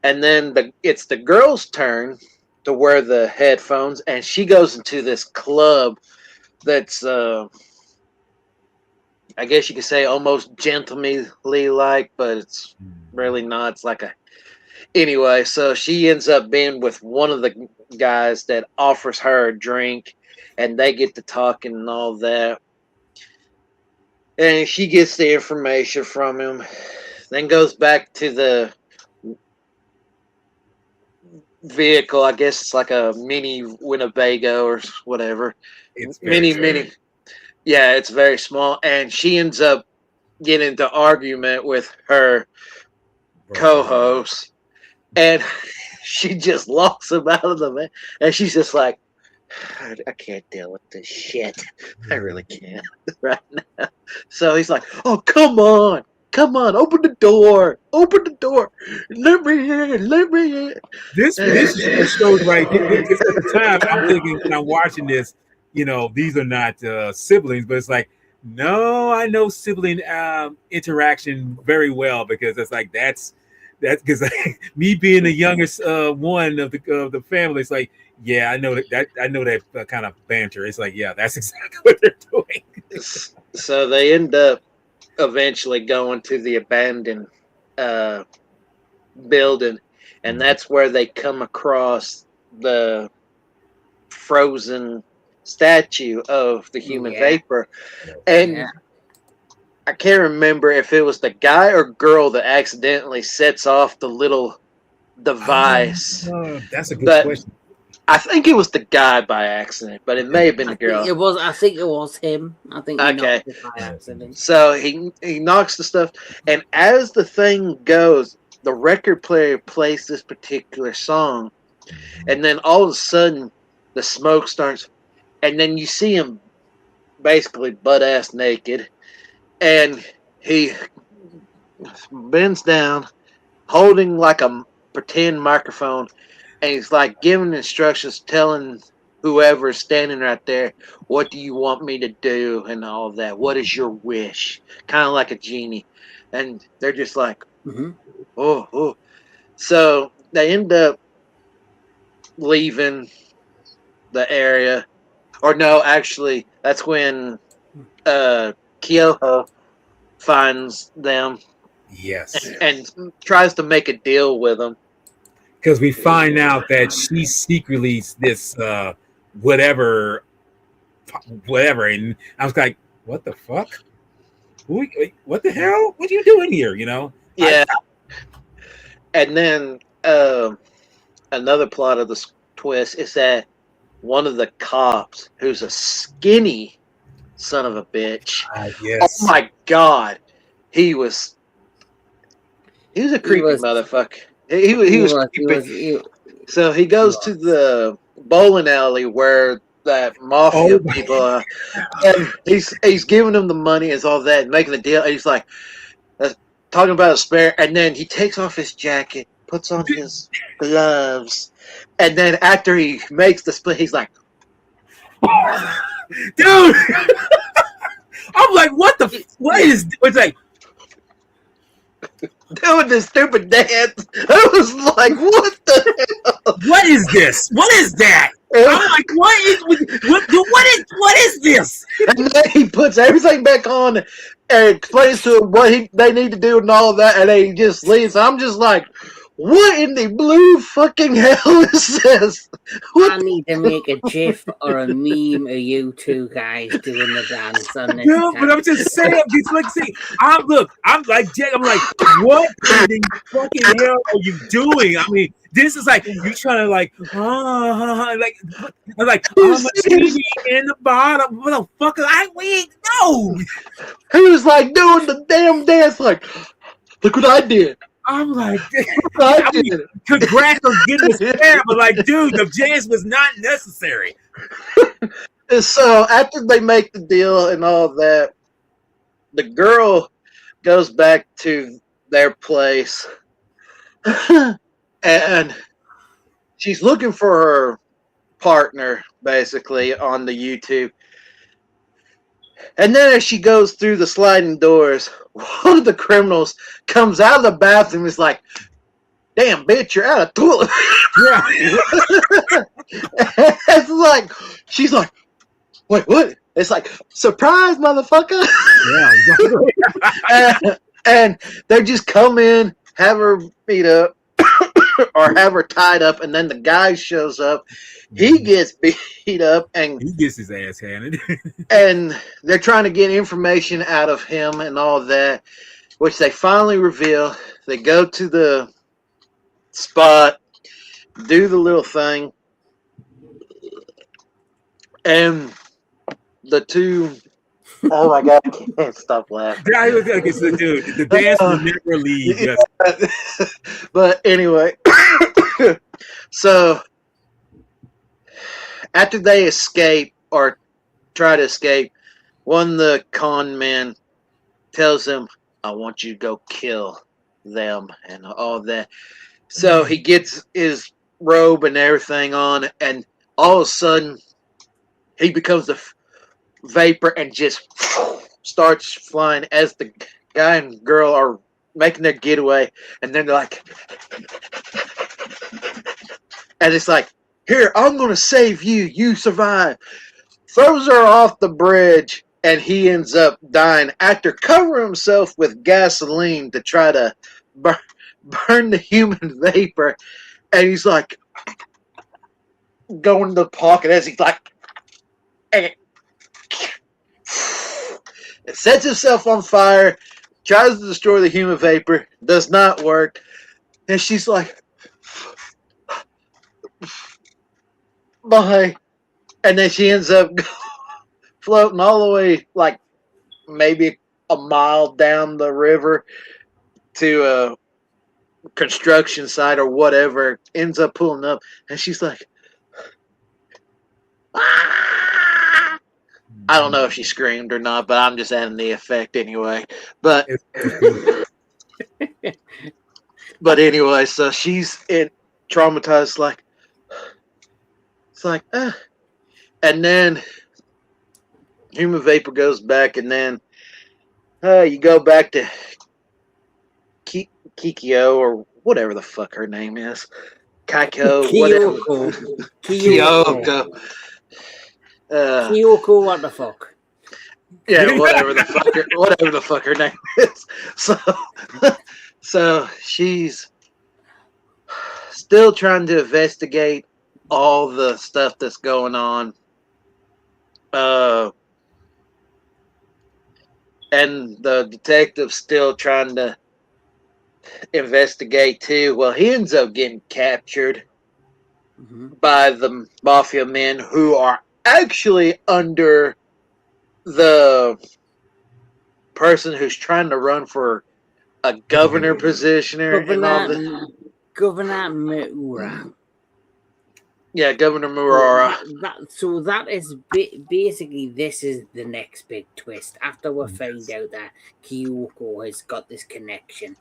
[SPEAKER 3] And then it's the girl's turn to wear the headphones, and she goes into this club that's I guess you could say almost gentlemanly like, but it's really not. It's like anyway, so she ends up being with one of the guys that offers her a drink, and they get to talking and all that, and she gets the information from him, then goes back to the vehicle. I guess it's like a mini Winnebago or whatever.
[SPEAKER 2] It's
[SPEAKER 3] mini. Yeah, it's very small, and she ends up getting into argument with her co-host, and she just locks him out of the van, and she's just like, I can't deal with this shit. I really can't right now. So he's like, oh, come on, open the door, let me in.
[SPEAKER 2] This shows right here, because at the time I'm thinking, when I'm watching this, you know, these are not siblings, but it's like, no, I know sibling interaction very well, because it's like, that's That's because me being the youngest one of the family, it's like, yeah, I know that kind of banter. It's like, yeah, that's exactly what they're doing.
[SPEAKER 3] So they end up eventually going to the abandoned uh, building, and that's where they come across the frozen statue of the human vapor. And
[SPEAKER 1] Yeah.
[SPEAKER 3] I can't remember if it was the guy or girl that accidentally sets off the little device.
[SPEAKER 2] That's a good
[SPEAKER 3] But
[SPEAKER 2] question.
[SPEAKER 3] I think it was the guy by accident, but it may have been
[SPEAKER 1] I
[SPEAKER 3] the
[SPEAKER 1] think
[SPEAKER 3] girl.
[SPEAKER 1] it was. I think it was him. I think he
[SPEAKER 3] Okay.
[SPEAKER 1] knocked it by accident.
[SPEAKER 3] So he knocks the stuff, and as the thing goes, the record player plays this particular song, and then all of a sudden the smoke starts, and then you see him basically butt ass naked, and he bends down holding like a pretend microphone, and he's like giving instructions, telling whoever's standing right there, what do you want me to do, and all of that. What is your wish? Kind of like a genie. And they're just like,
[SPEAKER 1] Mm-hmm.
[SPEAKER 3] oh. So they end up leaving the area. Or no, actually, that's when Kyoho finds them
[SPEAKER 2] Yes,
[SPEAKER 3] and tries to make a deal with them.
[SPEAKER 2] because we find out that she's secretly this whatever, and I was like, what the fuck? What the hell? What are you doing here?
[SPEAKER 3] Yeah. And then another plot of the twist is that one of the cops, who's a skinny son of a bitch.
[SPEAKER 2] Yes.
[SPEAKER 3] Oh my god, he was a creepy motherfucker. He was creepy. So he goes to the bowling alley where that mafia people are, and he's giving them the money and all that, and making the deal. And he's like talking about a spare, and then he takes off his jacket, puts on his gloves, and then after he makes the split, he's like,
[SPEAKER 2] dude. I'm like, what is? It's like
[SPEAKER 3] doing this stupid dance. I was like, what the hell?
[SPEAKER 2] What is this? What is that? I'm like, what is this?
[SPEAKER 3] And then he puts everything back on and explains to him what they need to do and all that, and then he just leaves. I'm just like, what in the blue fucking hell is this?
[SPEAKER 1] I need to make a GIF or a meme of you two guys doing the dance on this.
[SPEAKER 2] No, but I'm just saying. I'm like Jay. I'm like, what in the fucking hell are you doing? I mean, this is like you trying to like I'm like I'm a TV in the bottom. What the fuck? We no.
[SPEAKER 3] He was like doing the damn dance. Like, look what I did.
[SPEAKER 2] I'm like, congrats on getting this pair, but like, dude, the dance was not necessary.
[SPEAKER 3] And so after they make the deal and all that, the girl goes back to their place and she's looking for her partner basically on the YouTube. And then as she goes through the sliding doors, one of the criminals comes out of the bathroom and is like, damn, bitch, you're out of toilet. It's like, she's like, wait, what? It's like, surprise, motherfucker.
[SPEAKER 2] Yeah.
[SPEAKER 3] And they just come in, have her beat up, or have her tied up, and then the guy shows up. He gets beat up, and
[SPEAKER 2] he gets his ass handed.
[SPEAKER 3] And they're trying to get information out of him and all that, which they finally reveal. They go to the spot, do the little thing, and the two. Oh my god, I can't stop laughing.
[SPEAKER 2] Yeah, he was like, dude, the dance will never leave.
[SPEAKER 3] Yeah. But anyway, so after they escape or try to escape, one of the con men tells him, I want you to go kill them and all that. So he gets his robe and everything on, and all of a sudden he becomes a vapor and just starts flying as the guy and girl are making their getaway, and then they're like, and it's like, here, I'm gonna save you. You survive. Throws her off the bridge, and he ends up dying after covering himself with gasoline to try to burn the human vapor. And he's like going to the pocket as he's like, and it sets himself on fire, tries to destroy the human vapor, does not work. And she's like, bye. And then she ends up floating all the way, like maybe a mile down the river to a construction site or whatever. Ends up pulling up, and she's like, ah! I don't know if she screamed or not, but I'm just adding the effect anyway. But anyway, so she's traumatized, like, it's like, and then human vapor goes back, and then you go back to Kikyo or whatever the fuck her name is. Kaiko, whatever. Kyoko.
[SPEAKER 1] Kyoko, what the fuck?
[SPEAKER 3] Yeah, whatever the fuck her name is. So she's still trying to investigate all the stuff that's going on. And the detective's still trying to investigate too. Well, he ends up getting captured by the mafia men who are actually under the person who's trying to run for a governor position and all that.
[SPEAKER 1] Governor Miura.
[SPEAKER 3] Yeah, Governor Miura.
[SPEAKER 1] So that is basically, this is the next big twist. After we find out that Kyoko has got this connection,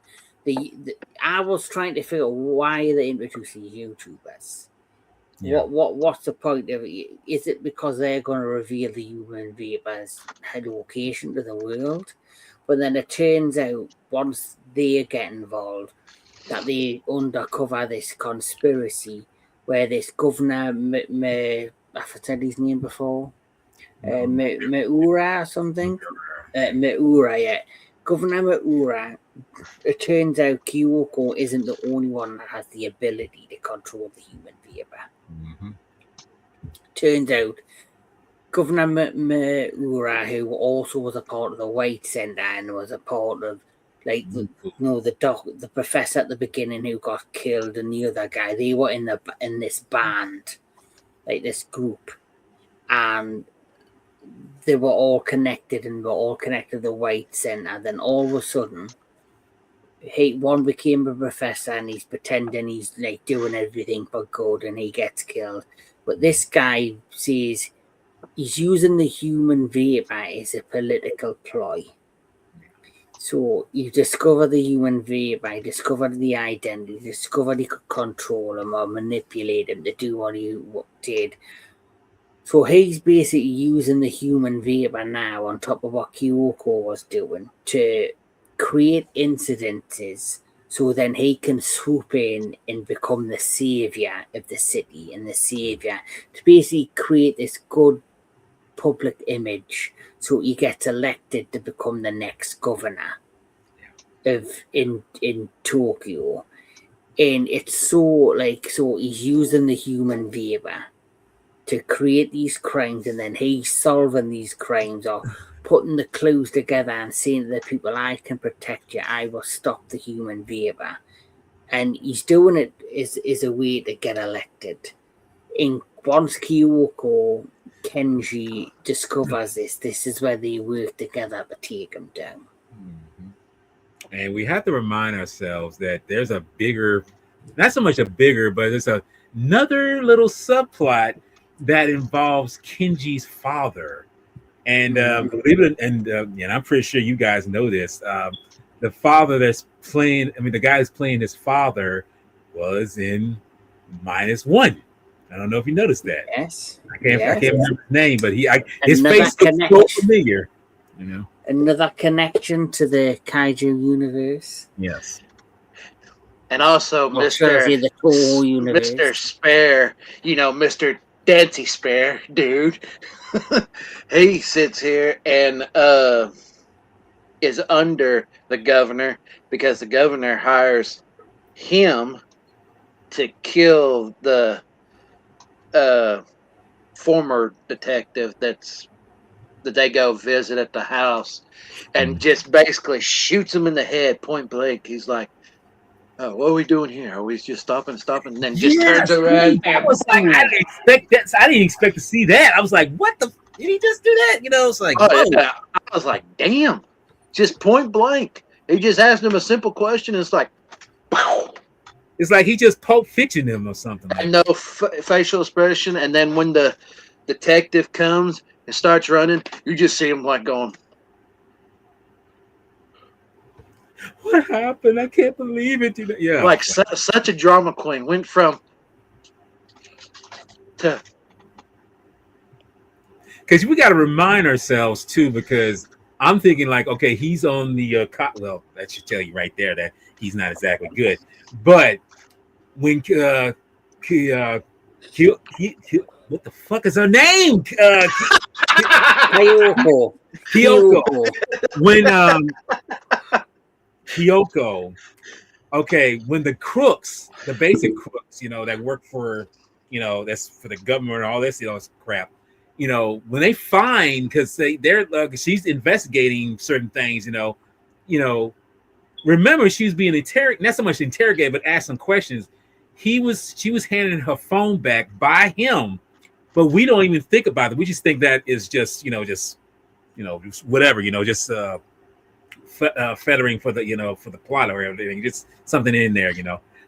[SPEAKER 1] I was trying to figure out why they introduced these YouTubers. Yeah. What's the point of it? Is it because they're going to reveal the human vapor's location to the world? But then it turns out once they get involved that they undercover this conspiracy where this governor, I've said his name before, Miura or something? Miura, yeah. Governor Miura, it turns out Kyoko isn't the only one that has the ability to control the human vapor. Turns out Governor Miura, who also was a part of the White Center and was a part of, like, the professor at the beginning who got killed and the other guy, they were in this band, like this group, and they were all connected and were all connected to the White Center. Then all of a sudden, one became a professor and he's pretending he's like doing everything for good and he gets killed. But this guy says he's using the human vapor as a political ploy. So you discover the human vapor, discover the identity, discover he could control him or manipulate him to do what he did. So he's basically using the human vapor now on top of what Kyoko was doing to create incidences so then he can swoop in and become the savior of the city and the savior to basically create this good public image so he gets elected to become the next governor in Tokyo. And it's so he's using the human vapor to create these crimes, and then he's solving these crimes or putting the clues together and saying to the people, I can protect you, I will stop the human vapor. And he's doing it as a way to get elected. And once Kyoko Kenji discovers this is where they work together to take him down.
[SPEAKER 2] And we have to remind ourselves that there's a bigger, not so much a bigger, but there's another little subplot that involves Kenji's father. And believe it, and I'm pretty sure you guys know this. The father that's playing, the guy that's playing his father was in -1. I don't know if you noticed that.
[SPEAKER 1] Yes.
[SPEAKER 2] I can't remember his name, but his face looks so familiar.
[SPEAKER 1] another connection to the kaiju universe.
[SPEAKER 2] Yes.
[SPEAKER 3] And also
[SPEAKER 1] Or should I say the Toho universe.
[SPEAKER 3] Mr. Spare, Mr. Dancy Spare, dude. He sits here and is under the governor because the governor hires him to kill the former detective that they go visit at the house, and just basically shoots him in the head point blank. He's like, "Oh, what are we doing here? Are we just stopping?" And then just turns around.
[SPEAKER 2] I was like, I didn't expect that. I didn't expect to see that. I was like, what the? Did he just do that? It's like,
[SPEAKER 3] yeah. I was like, damn, just point blank. He just asked him a simple question. And it's like, pow.
[SPEAKER 2] It's like he just Pulp Fiction him or something. Like
[SPEAKER 3] no facial expression. And then when the detective comes and starts running, you just see him like going,
[SPEAKER 2] what happened? I can't believe it. Yeah.
[SPEAKER 3] Like such a drama queen. Went from to.
[SPEAKER 2] Because we got to remind ourselves too, because I'm thinking like, okay, he's on the well, that should tell you right there that he's not exactly good. But when what the fuck is her name?
[SPEAKER 1] Kyoko.
[SPEAKER 2] When Kyoko. Okay, when the crooks, the basic crooks, that work for, that's for the government and all this, crap. When they find, because they're she's investigating certain things, remember she was being interrogated, not so much interrogated, but asked some questions. She was handing her phone back by him, but we don't even think about it. We just think that is just whatever, just feathering for the for the plot or everything, just something in there,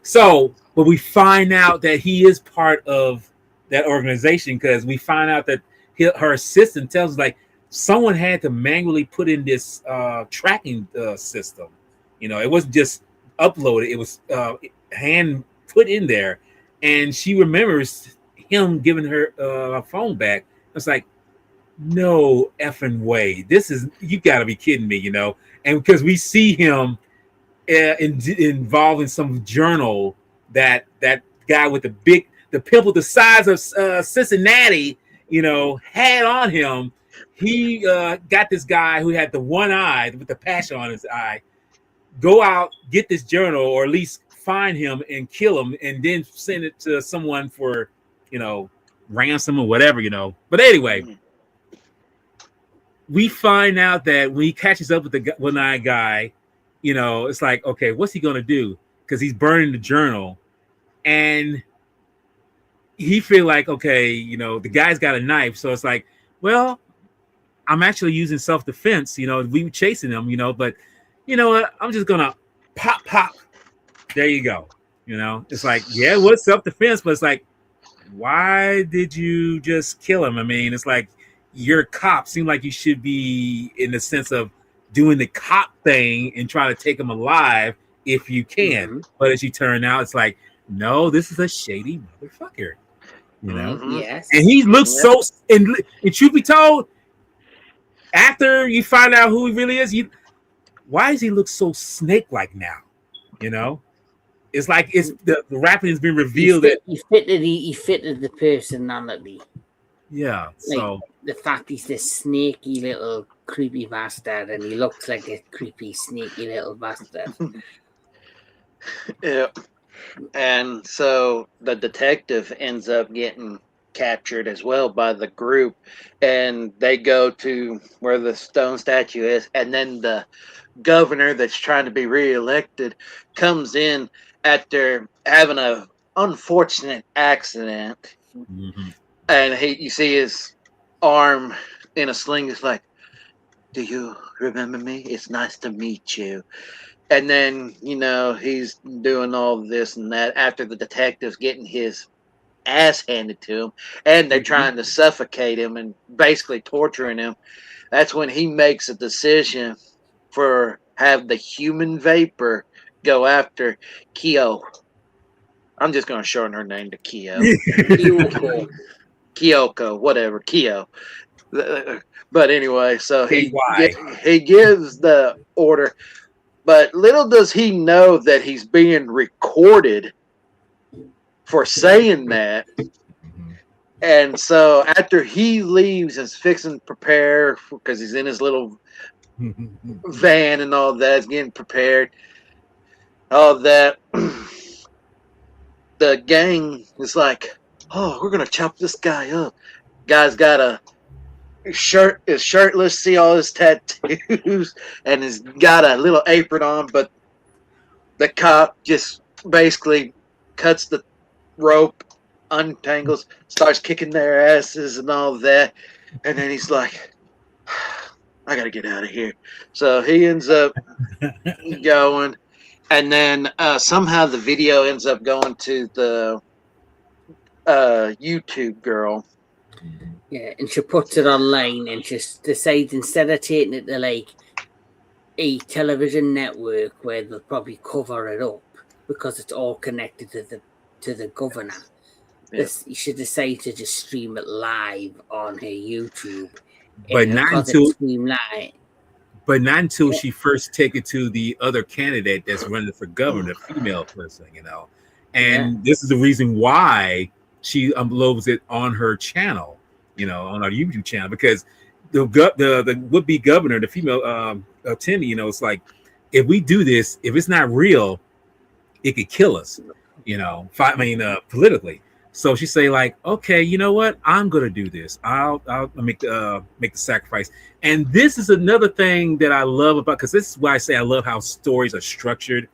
[SPEAKER 2] So, but we find out that he is part of that organization, because we find out that her assistant tells us like someone had to manually put in this tracking system. It wasn't just uploaded; it was hand put in there, and she remembers him giving her a phone back. It's like, no effing way! You got to be kidding me, And because we see him involved in some journal that guy with the pimple the size of Cincinnati, had on him. He got this guy who had the one eye with the patch on his eye, go out, get this journal, or at least find him and kill him, and then send it to someone for, ransom or whatever, But anyway, we find out that when he catches up with the one-eyed guy, it's like, okay, what's he going to do? Because he's burning the journal, and he feel like, okay, the guy's got a knife, so it's like, well, I'm actually using self-defense. We were chasing him, but you know what? I'm just gonna pop. There you go. It's like, yeah, it was self-defense, but it's like, why did you just kill him? I mean, it's like, you're a cop. Seem like you should be in the sense of doing the cop thing and try to take him alive if you can. Mm-hmm. But as you turn out, it's like, no, this is a shady motherfucker.
[SPEAKER 1] Yes.
[SPEAKER 2] And he looks so. And truth be told, after you find out who he really is, why does he look so snake-like now? It's like it's the rapping has been revealed.
[SPEAKER 1] He fitted the personality.
[SPEAKER 2] Yeah. So
[SPEAKER 1] the fact he's this snaky little creepy bastard, and he looks like a creepy snaky little bastard.
[SPEAKER 3] Yeah. And so the detective ends up getting captured as well by the group, and they go to where the stone statue is, and then the governor that's trying to be reelected comes in after having a unfortunate accident. Mm-hmm. And you see his arm in a sling. It's like, do you remember me? It's nice to meet you. And then, he's doing all this and that after the detective's getting his ass handed to him, and they're trying to suffocate him and basically torturing him. That's when he makes a decision for have the human vapor go after Kyo. I'm just going to shorten her name to Kyo. Kyoko, whatever, Kyo. But anyway, so
[SPEAKER 2] why?
[SPEAKER 3] he gives the order, but little does he know that he's being recorded for saying that. And so after he leaves and is fixing to prepare, because he's in his little van and all that, is getting prepared, all that, the gang is like, oh, we're going to chop this guy up. Guy's got a shirt, is shirtless, see all his tattoos, and he's got a little apron on, but the cop just basically cuts the rope, untangles, starts kicking their asses and all that, and then he's like, I gotta get out of here. So he ends up going, and then somehow the video ends up going to the YouTube girl.
[SPEAKER 1] Yeah, and she puts it online and she decides instead of taking it to like a television network where they'll probably cover it up because it's all connected to the governor.
[SPEAKER 3] Yeah.
[SPEAKER 1] She decided to just stream it live on her YouTube.
[SPEAKER 2] But
[SPEAKER 1] And
[SPEAKER 2] not
[SPEAKER 1] because
[SPEAKER 2] until
[SPEAKER 1] it's streamed live.
[SPEAKER 2] But not until she first take it to the other candidate that's running for governor, the female person, And this is the reason why she uploads it on her channel, on our YouTube channel, because the would-be governor, the female Timmy, it's like, if we do this, if it's not real, it could kill us, politically. So she say like, okay, you know what? I'm gonna do this. I'll make the sacrifice. And this is another thing that I love about, because this is why I say I love how stories are structured.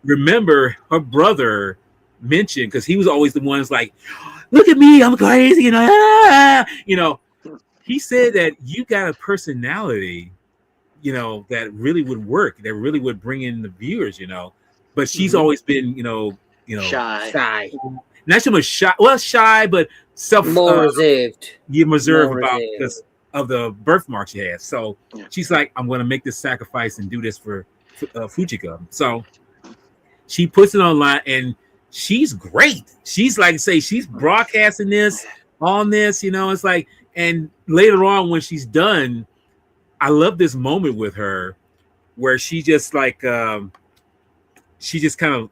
[SPEAKER 2] Remember, her brother mentioned, because he was always the ones like, look at me, I'm crazy, He said that you got a personality, that really would work, that really would bring in the viewers, But she's always been,
[SPEAKER 3] shy.
[SPEAKER 2] Not so much shy, shy, but
[SPEAKER 1] more reserved.
[SPEAKER 2] Reserved about because of the birthmark she has. So she's like, I'm going to make this sacrifice and do this for Fujika. So she puts it online, and she's great. She's like, she's broadcasting this on this, It's like, and later on when she's done, I love this moment with her where she just like, she just kind of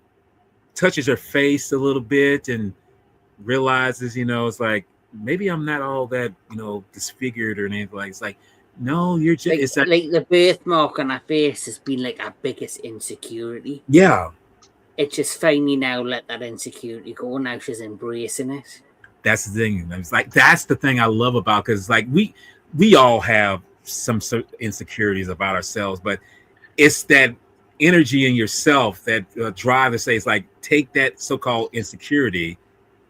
[SPEAKER 2] touches her face a little bit and realizes, it's like, maybe I'm not all that, disfigured or anything. Like, it's like, no, you're just
[SPEAKER 1] like the birthmark on her face has been like our biggest insecurity.
[SPEAKER 2] Yeah.
[SPEAKER 1] It's just finally now let that insecurity go. Now she's embracing it.
[SPEAKER 2] That's the thing. It's like, that's the thing I love about, because like we all have some sort of insecurities about ourselves, but it's that energy in yourself, that drive to say, it's like, take that so-called insecurity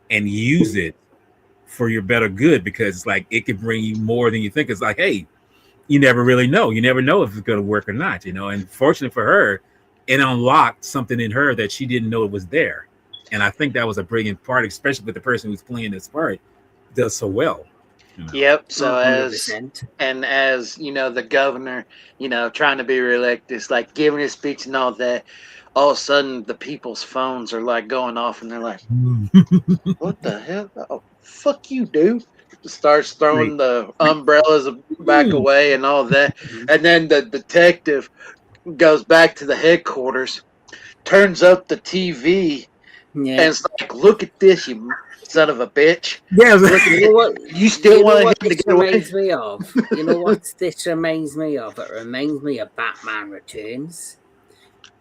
[SPEAKER 2] and use it for your better good, because it's like, it could bring you more than you think. It's like, hey, you never really know. You never know if it's going to work or not, And fortunately for her, it unlocked something in her that she didn't know it was there. And I think that was a brilliant part, especially with the person who's playing this part does so well.
[SPEAKER 3] Yep. So
[SPEAKER 1] 100%.
[SPEAKER 3] as the governor, trying to be reelected, it's like giving his speech and all that. All of a sudden, the people's phones are like going off, and they're like, "What the hell? Oh, fuck you, dude!" Starts throwing the umbrellas back away and all that, and then the detective goes back to the headquarters, turns up the TV, and it's like, "Look at this, you son of a bitch!"
[SPEAKER 2] Yeah,
[SPEAKER 3] you know what? You still want him to get away?
[SPEAKER 1] Reminds me of? You know what this reminds me of? It reminds me of Batman Returns.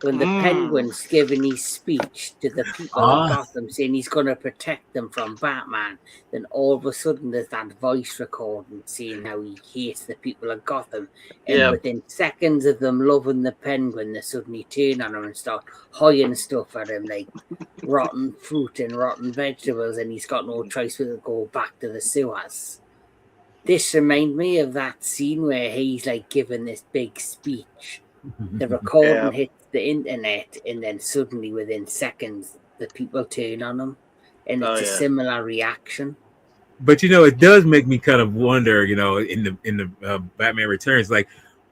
[SPEAKER 1] When the Penguin's giving his speech to the people of Gotham, saying he's going to protect them from Batman, then all of a sudden there's that voice recording saying how he hates the people of Gotham. And within seconds of them loving the Penguin, they suddenly turn on him and start hoying stuff at him, like rotten fruit and rotten vegetables, and he's got no choice but to go back to the sewers. This reminds me of that scene where he's like giving this big speech. The recording hits the internet, and then suddenly within seconds the people turn on him, and it's a similar reaction.
[SPEAKER 2] But it does make me kind of wonder, in the Batman Returns, like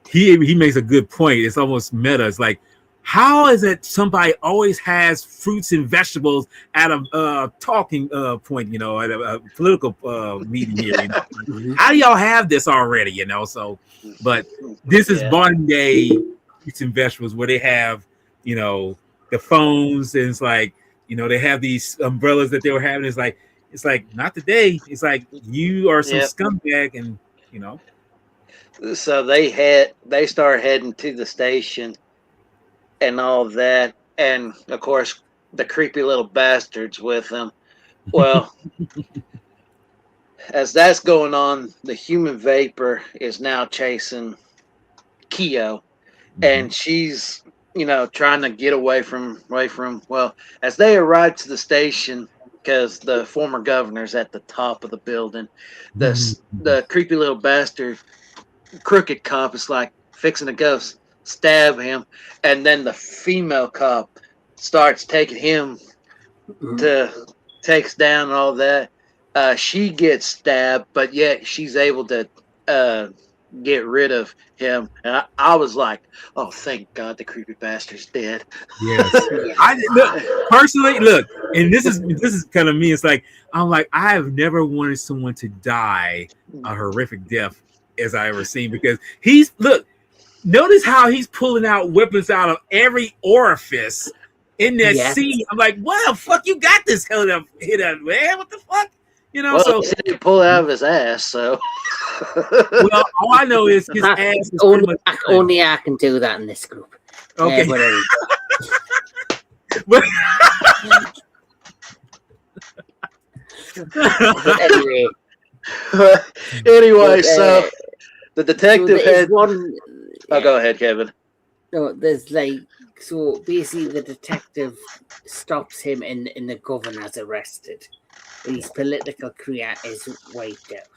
[SPEAKER 2] he makes a good point. It's almost meta. It's like, how is it somebody always has fruits and vegetables at a talking point, at a political meeting here? How do y'all have this already? So, but this is modern day fruits and vegetables where they have, the phones, and it's like, they have these umbrellas that they were having. It's like not today. It's like you are some scumbag, and
[SPEAKER 3] So they start heading to the station and all that, and of course the creepy little bastards with them. Well, as that's going on, the human vapor is now chasing Kyo, and she's trying to get away from. Well, as they arrive to the station, because the former governor's at the top of the building, the creepy little bastard crooked cop is like fixing to go stab him, and then the female cop starts taking him to takes down all that. She gets stabbed, but yet she's able to get rid of him. And I was like, oh, thank God the creepy bastard's dead.
[SPEAKER 2] Yes. Personally, and this is kind of me. It's like, I'm like, I have never wanted someone to die a horrific death as I ever seen, because notice how he's pulling out weapons out of every orifice in that scene. I'm like, what the fuck you got this hit up, man? What the fuck?
[SPEAKER 3] Well, so he didn't pull it out of his ass, so.
[SPEAKER 2] Well, all I know is his ass is
[SPEAKER 1] only I can do that in this group.
[SPEAKER 2] Okay.
[SPEAKER 1] But
[SPEAKER 3] anyway, so the detective had one. Oh, go ahead, Kevin.
[SPEAKER 1] No, there's so basically the detective stops him, and the governor's arrested. His political career is wiped out.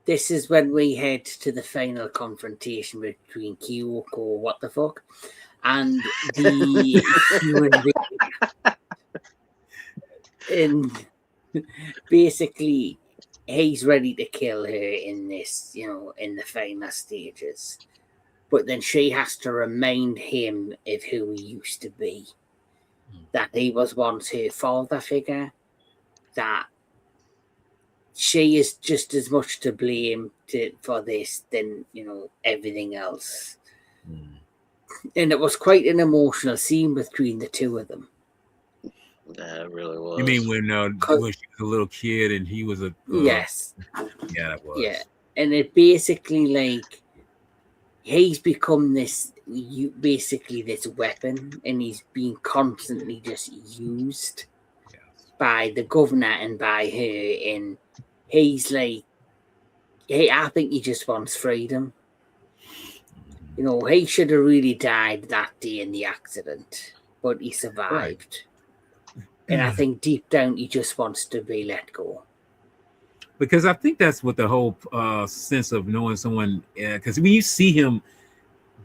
[SPEAKER 1] This is when we head to the final confrontation between Kyoko, what the fuck, and the human being. And basically, he's ready to kill her in this, in the final stages. But then she has to remind him of who he used to be. That he was once her father figure. That she is just as much to blame for this than, everything else. And it was quite an emotional scene between the two of them.
[SPEAKER 3] Yeah, it really was.
[SPEAKER 2] You mean when she was a little kid and he was a...
[SPEAKER 1] yes.
[SPEAKER 2] Yeah, it was.
[SPEAKER 1] Yeah. And it basically, he's become this weapon, and he's being constantly just used by the governor and by her, and he's like, hey, I think he just wants freedom. He should have really died that day in the accident, but he survived. Right. And I think deep down he just wants to be let go.
[SPEAKER 2] Because I think that's what the whole sense of knowing someone, because when you see him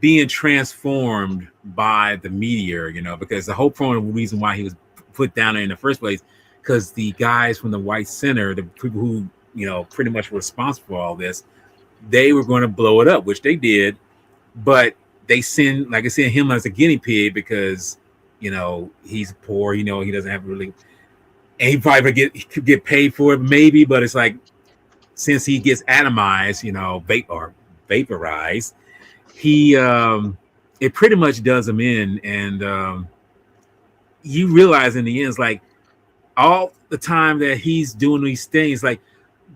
[SPEAKER 2] being transformed by the meteor, because the whole reason why he was put down there in the first place, because the guys from the White Center, the people who, pretty much were responsible for all this, they were going to blow it up, which they did. But they send, like I said, him as a guinea pig because, he's poor, he doesn't have really, and he probably could get paid for it, maybe. But it's like, since he gets atomized, vaporized, he, it pretty much does him in. And you realize in the end, it's like, all the time that he's doing these things, like,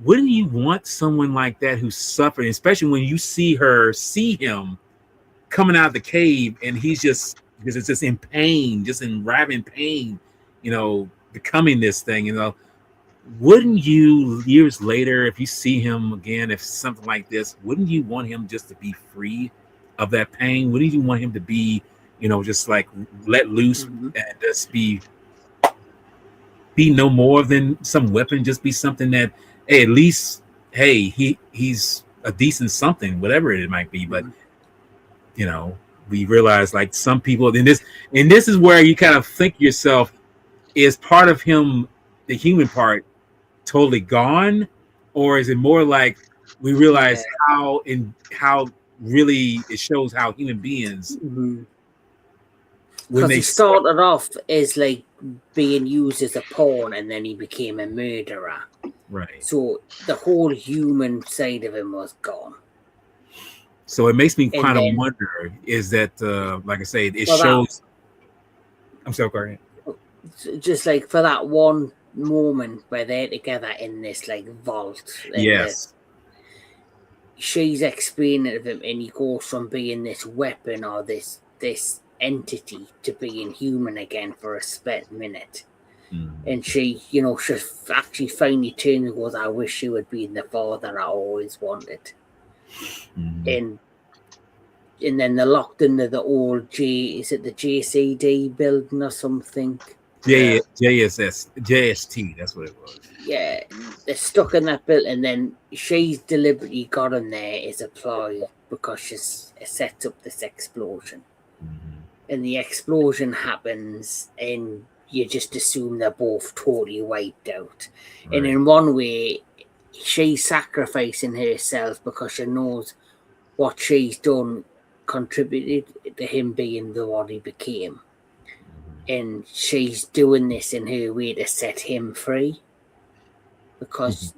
[SPEAKER 2] wouldn't you want someone like that who's suffering, especially when you see him coming out of the cave and he's just in pain, just in rabid pain, becoming this thing, wouldn't you, years later, if you see him again, if something like this, wouldn't you want him just to be free of that pain? Wouldn't you want him to be, just like let loose and just be no more than some weapon, just be something that, hey, at least, hey, he's a decent something, whatever it might be. But we realize, like, some people, and this is where you kind of think yourself, is part of him, the human part, totally gone, or is it more like we realize how really it shows how human beings
[SPEAKER 1] Because he started off as like being used as a pawn, and then he became a murderer.
[SPEAKER 2] Right.
[SPEAKER 1] So the whole human side of him was gone.
[SPEAKER 2] So it makes me kind of wonder: is that, like I say, it shows? I'm so sorry.
[SPEAKER 1] Just like for that one moment where they're together in this like vault.
[SPEAKER 2] Yes.
[SPEAKER 1] She's explaining to him, and he goes from being this weapon or this entity to being human again for a split minute. And she, she actually finally turns and goes, "I wish you had been the father I always wanted." And then they're locked into the old is it the JCD building or something?
[SPEAKER 2] JST, that's what it was.
[SPEAKER 1] Yeah, they're stuck in that building, and then she's deliberately got in there as a ploy because she's sets up this explosion. And the explosion happens, and you just assume they're both totally wiped out. Right. And in one way, she's sacrificing herself because she knows what she's done contributed to him being the what he became. And she's doing this in her way to set him free. Because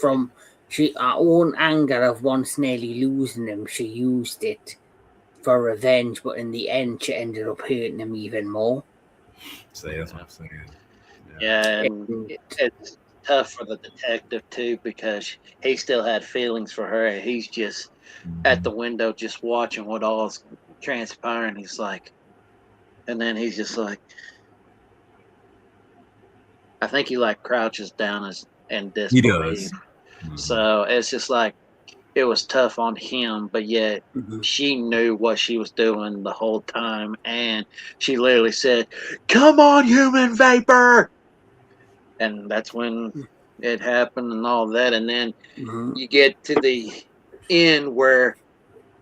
[SPEAKER 1] her own anger of once nearly losing him, she used it for revenge, but in the end she ended up hurting him even more.
[SPEAKER 2] So that's what I'm saying.
[SPEAKER 3] Yeah, and it's tough for the detective too, because he still had feelings for her, and he's just at the window just watching what all's transpiring. He's like, and then he's just like, I think he like crouches down and disbelief. He does. So it's just like, it was tough on him, but yet she knew what she was doing the whole time, and she literally said, "Come on, human vapor!" And that's when it happened and all that. And then you get to the end where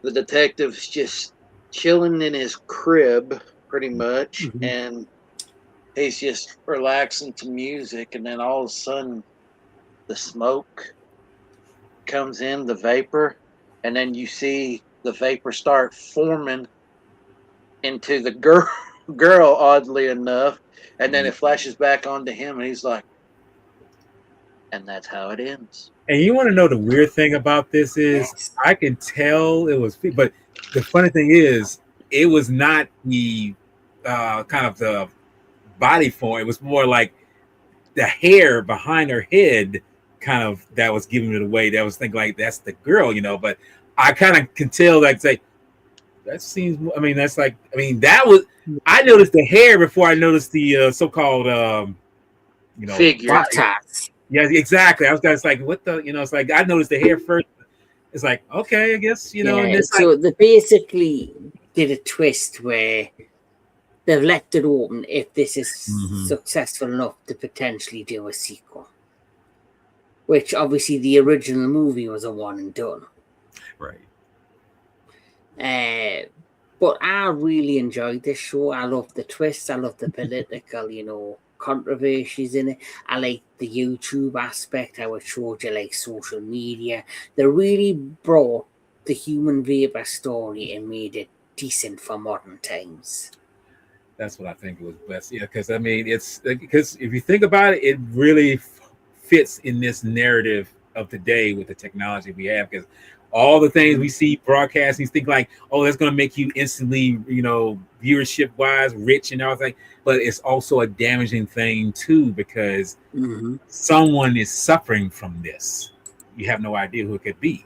[SPEAKER 3] the detective's just chilling in his crib, pretty much, and he's just relaxing to music, and then all of a sudden the smoke comes in, the vapor, and then you see the vapor start forming into the girl, oddly enough, and then it flashes back onto him, and he's like, and that's how it ends.
[SPEAKER 2] And you want to know the weird thing about this is, I can tell it was, but the funny thing is, it was not the kind of the body form. It was more like the hair behind her head, kind of, that was giving it away. That was thinking like, that's the girl, But I kind of can tell, like, say, that seems. I mean, that's like. I mean, that was. I noticed the hair before I noticed the so-called,
[SPEAKER 3] figure.
[SPEAKER 2] Yeah, exactly. I was like, what the, it's like, I noticed the hair first. It's like, okay, I guess,
[SPEAKER 1] Yeah, so they basically did a twist where they've left it open if this is successful enough to potentially do a sequel. Which obviously the original movie was a one and done.
[SPEAKER 2] Right.
[SPEAKER 1] But I really enjoyed this show. I love the twists. I love the political, controversies in it. I like the YouTube aspect, how it showed you like social media. They really brought the human vapor story and made it decent for modern times.
[SPEAKER 2] That's what I think was best. Yeah, because I mean, it's because if you think about it, it really fits in this narrative of today with the technology we have. Because all the things we see broadcasting, think like, oh, that's going to make you instantly, viewership wise, rich and everything. But it's also a damaging thing too, because someone is suffering from this. You have no idea who it could be,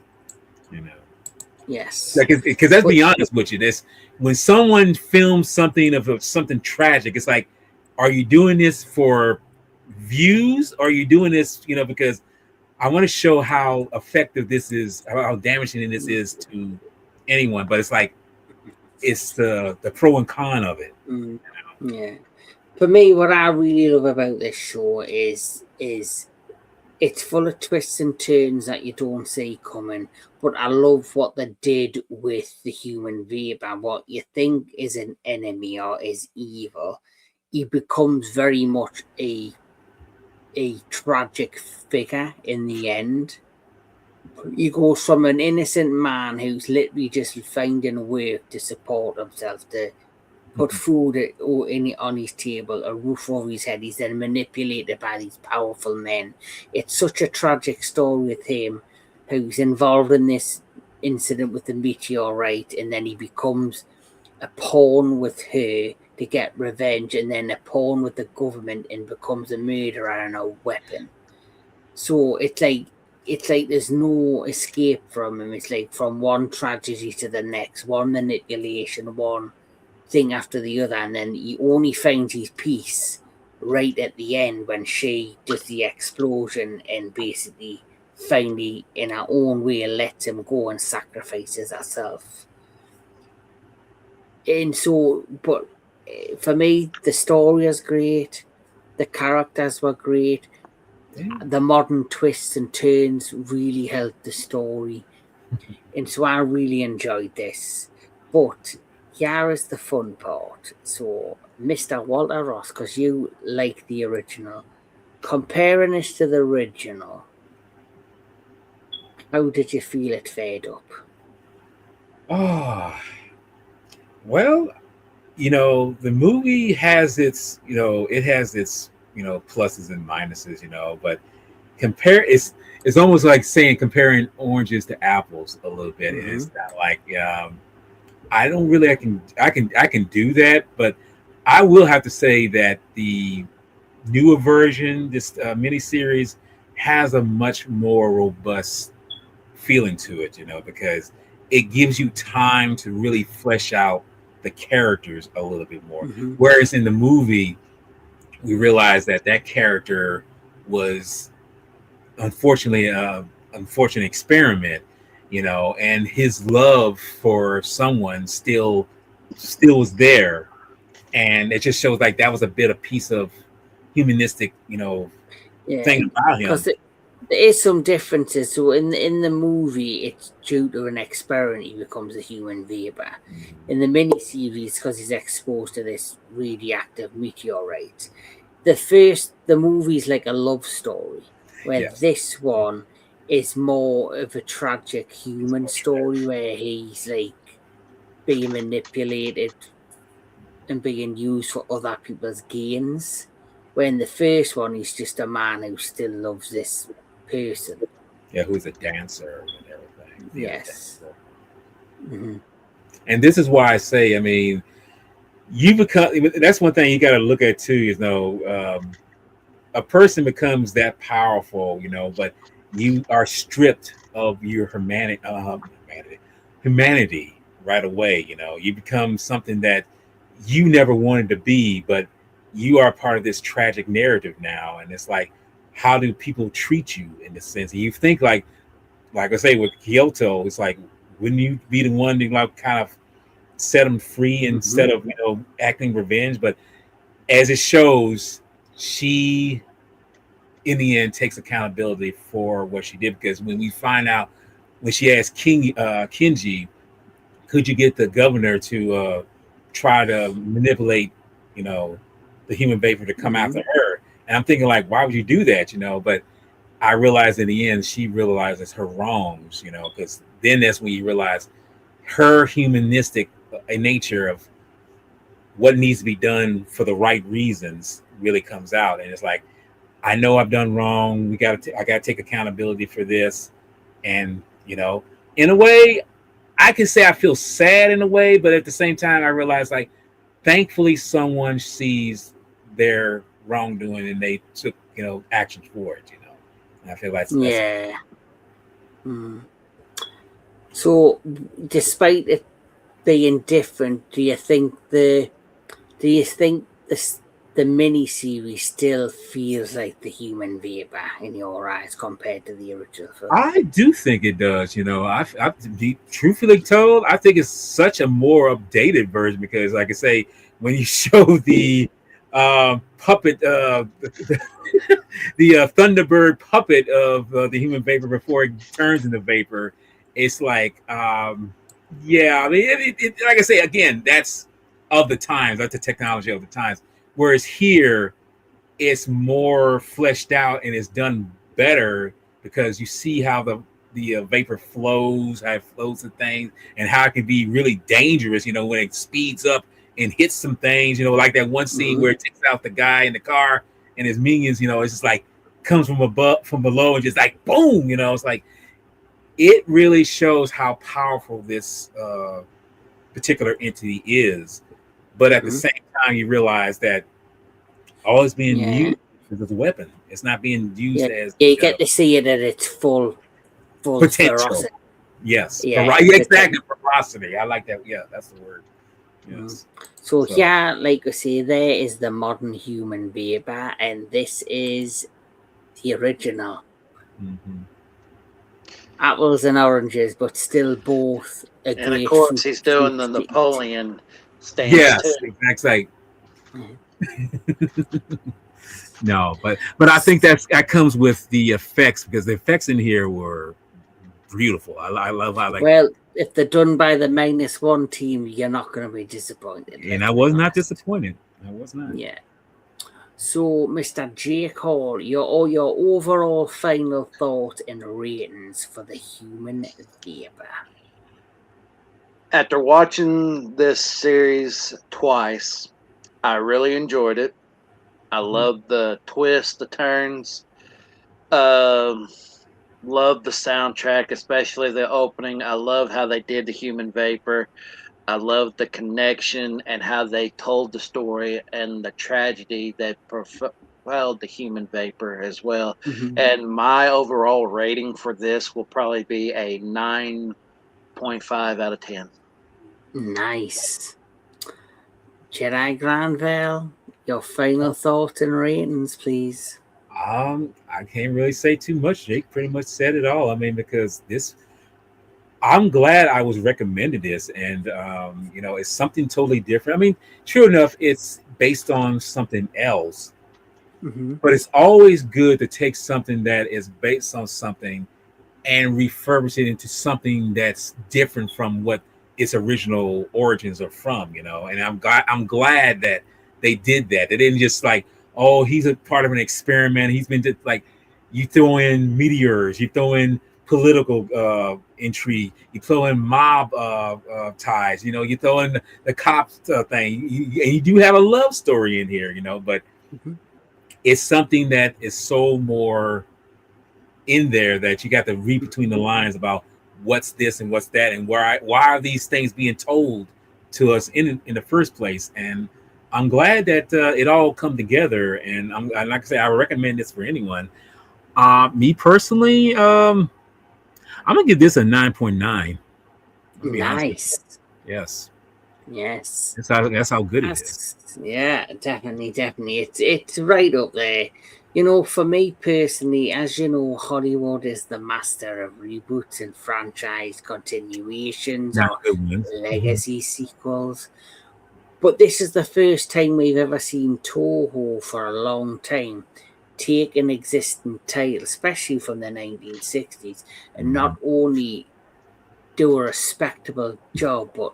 [SPEAKER 1] Yes.
[SPEAKER 2] Because let's be honest with you, this when someone films something of something tragic, it's like, are you doing this for views? Or are you doing this, because I want to show how effective this is, how damaging this is to anyone. But it's like, it's the pro and con of it.
[SPEAKER 1] Yeah. For me, what I really love about this show is it's full of twists and turns that you don't see coming. But I love what they did with the human vapor. What you think is an enemy or is evil, he becomes very much a tragic figure in the end. He goes from an innocent man who's literally just finding work to support himself to put food on his table, a roof over his head. He's then manipulated by these powerful men. It's such a tragic story with him, who's involved in this incident with the meteorite, and then he becomes a pawn with her to get revenge, and then a pawn with the government and becomes a murderer and a weapon. So it's like there's no escape from him. It's like from one tragedy to the next, one manipulation, one thing after the other, and then he only finds his peace right at the end when she does the explosion and basically finally in her own way lets him go and sacrifices herself. And so, but for me, the story is great, the characters were great, the modern twists and turns really helped the story, and so I really enjoyed this. But here is the fun part. So, Mr. Walter Ross, because you like the original, comparing this to the original, how did you feel it fared up?
[SPEAKER 2] Oh, well, the movie has its, it has its, pluses and minuses, but it's almost like saying comparing oranges to apples a little bit.
[SPEAKER 1] Mhm.
[SPEAKER 2] It's not like I don't really I can do that, but I will have to say that the newer version, this miniseries, has a much more robust feeling to it, because it gives you time to really flesh out the characters a little bit more.
[SPEAKER 1] Mhm.
[SPEAKER 2] Whereas in the movie, we realized that character was unfortunately an unfortunate experiment, and his love for someone still was there, and it just shows like that was a bit of piece of humanistic,
[SPEAKER 1] Yeah,
[SPEAKER 2] thing about him.
[SPEAKER 1] because there is some differences. So in the movie, it's due to an experiment he becomes a human vapor. In the miniseries, because he's exposed to this radioactive meteorite. The movie's like a love story, where
[SPEAKER 2] Yes.
[SPEAKER 1] this one is more of a tragic human story where he's like being manipulated and being used for other people's gains. When the first one, he's just a man who still loves this person.
[SPEAKER 2] Yeah, who's a dancer and everything. He is a
[SPEAKER 1] Yes.
[SPEAKER 2] dancer.
[SPEAKER 1] Hmm.
[SPEAKER 2] And this is why I say, I mean, you become, that's one thing you got to look at too, a person becomes that powerful, but you are stripped of your humanity right away. You become something that you never wanted to be, but you are part of this tragic narrative now. And it's like, how do people treat you in this sense? And you think like I say with Kyoto, it's like, wouldn't you be the one to like kind of set them free instead of acting revenge? But as it shows, she in the end takes accountability for what she did, because when we find out, when she asked Kenji, could you get the governor to try to manipulate, the human vapor to come after her? And I'm thinking like, why would you do that? But I realized in the end, she realizes her wrongs, because then that's when you realize her humanistic nature of what needs to be done for the right reasons really comes out. And it's like, I know I've done wrong. I got to take accountability for this. And, in a way, I can say I feel sad in a way, but at the same time, I realize like, thankfully someone sees their wrongdoing and they took, action for it, And I feel like that's
[SPEAKER 1] Yeah. So, despite it being different, do you think the mini series still feels like the human vapor in your eyes compared to the original film?
[SPEAKER 2] I do think it does. I to be truthfully told, I think it's such a more updated version because, like I say, when you show the puppet, the Thunderbird puppet of the human vapor before it turns into vapor, it's like, yeah. I mean, like I say again, that's of the times. That's the technology of the times. Whereas here, it's more fleshed out and it's done better because you see how the vapor flows, how it flows to things, and how it can be really dangerous. When it speeds up and hits some things, like that one scene where it takes out the guy in the car and his minions, it's just like comes from above, from below, and just like boom, it's like it really shows how powerful this particular entity is. But at the same time, you realize that all it's being used as a weapon. It's not being used as
[SPEAKER 1] you get to see it at its full
[SPEAKER 2] potential.
[SPEAKER 1] ferocity.
[SPEAKER 2] Yes,
[SPEAKER 1] exactly.
[SPEAKER 2] Ferocity. I like that. Yeah, that's the word. Yes.
[SPEAKER 1] So here, like I say, there is the modern human baby, and this is the original. Apples and oranges, but still both a
[SPEAKER 3] And
[SPEAKER 1] great
[SPEAKER 3] of course,
[SPEAKER 1] food,
[SPEAKER 3] he's doing the Napoleon stance.
[SPEAKER 2] Yes,
[SPEAKER 3] too.
[SPEAKER 2] exactly. No, but I think that comes with the effects, because the effects in here were beautiful. I love how
[SPEAKER 1] well, if they're done by the -1 team, you're not going to be disappointed.
[SPEAKER 2] And I was not disappointed. I was not.
[SPEAKER 1] Yeah. So, Mr. Jake Hall, your overall final thought and ratings for the human baby.
[SPEAKER 3] After watching this series twice, I really enjoyed it. I love the twists, the turns. Love the soundtrack, especially the opening. I love how they did the human vapor. I love the connection and how they told the story and the tragedy that propelled the human vapor as well. And my overall rating for this will probably be a 9.5 out of 10.
[SPEAKER 1] Nice. Jedi Grand Velle, your final thoughts and ratings, please.
[SPEAKER 2] I can't really say too much. Jake pretty much said it all. I mean, because I'm glad I was recommended this, and it's something totally different. I mean, true enough, it's based on something else, but it's always good to take something that is based on something and refurbish it into something that's different from what its original origins are from. And I'm glad that they did that. They didn't just like, oh, he's a part of an experiment. He's been like, you throw in meteors, you throw in political intrigue, you throw in mob ties, you throw in the cops thing, and you do have a love story in here, but it's something that is so more in there that you got to read between the lines about what's this and what's that, and why are these things being told to us in the first place. And I'm glad that it all come together, and like I say, I recommend this for anyone. Me personally, I'm gonna give this a 9.9.
[SPEAKER 1] Nice.
[SPEAKER 2] Yes.
[SPEAKER 1] That's
[SPEAKER 2] how good it is.
[SPEAKER 1] Yeah, definitely. It's right up there. For me personally, as you know, Hollywood is the master of reboots and franchise continuations or legacy sequels. But this is the first time we've ever seen Toho for a long time take an existing title, especially from the 1960s, and not only do a respectable job, but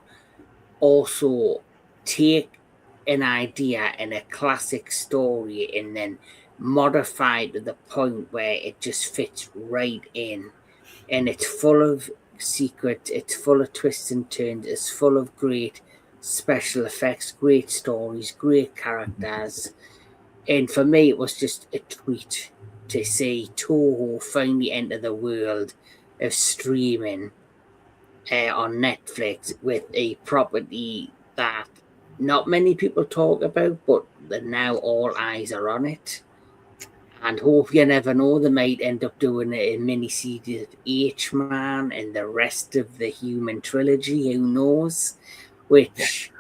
[SPEAKER 1] also take an idea and a classic story and then modify to the point where it just fits right in. And it's full of secrets, it's full of twists and turns, it's full of great special effects, great stories, great characters. And for me, it was just a treat to see Toho finally enter the world of streaming on Netflix with a property that not many people talk about, but now all eyes are on it. And hope you never know, they might end up doing a mini-series of H-Man and the rest of the Human trilogy, who knows? Which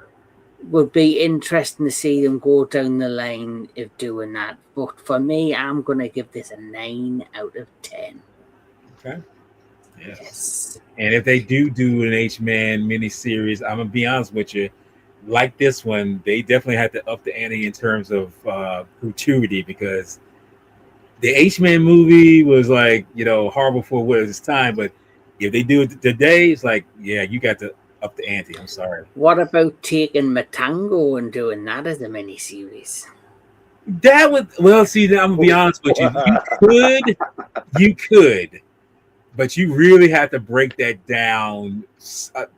[SPEAKER 1] would be interesting to see them go down the line of doing that. But for me, I'm going to give this a 9 out of 10.
[SPEAKER 2] Okay. Yes. And if they do an H-Man miniseries, I'm going to be honest with you, like this one, they definitely had to up the ante in terms of gratuity, because the H-Man movie was like, horrible for what its time. But if they do it today, it's like, yeah, you got to up the ante. I'm sorry.
[SPEAKER 1] What about taking Matango and doing that as a miniseries?
[SPEAKER 2] That would, see, I'm gonna be honest with you. You could, but you really have to break that down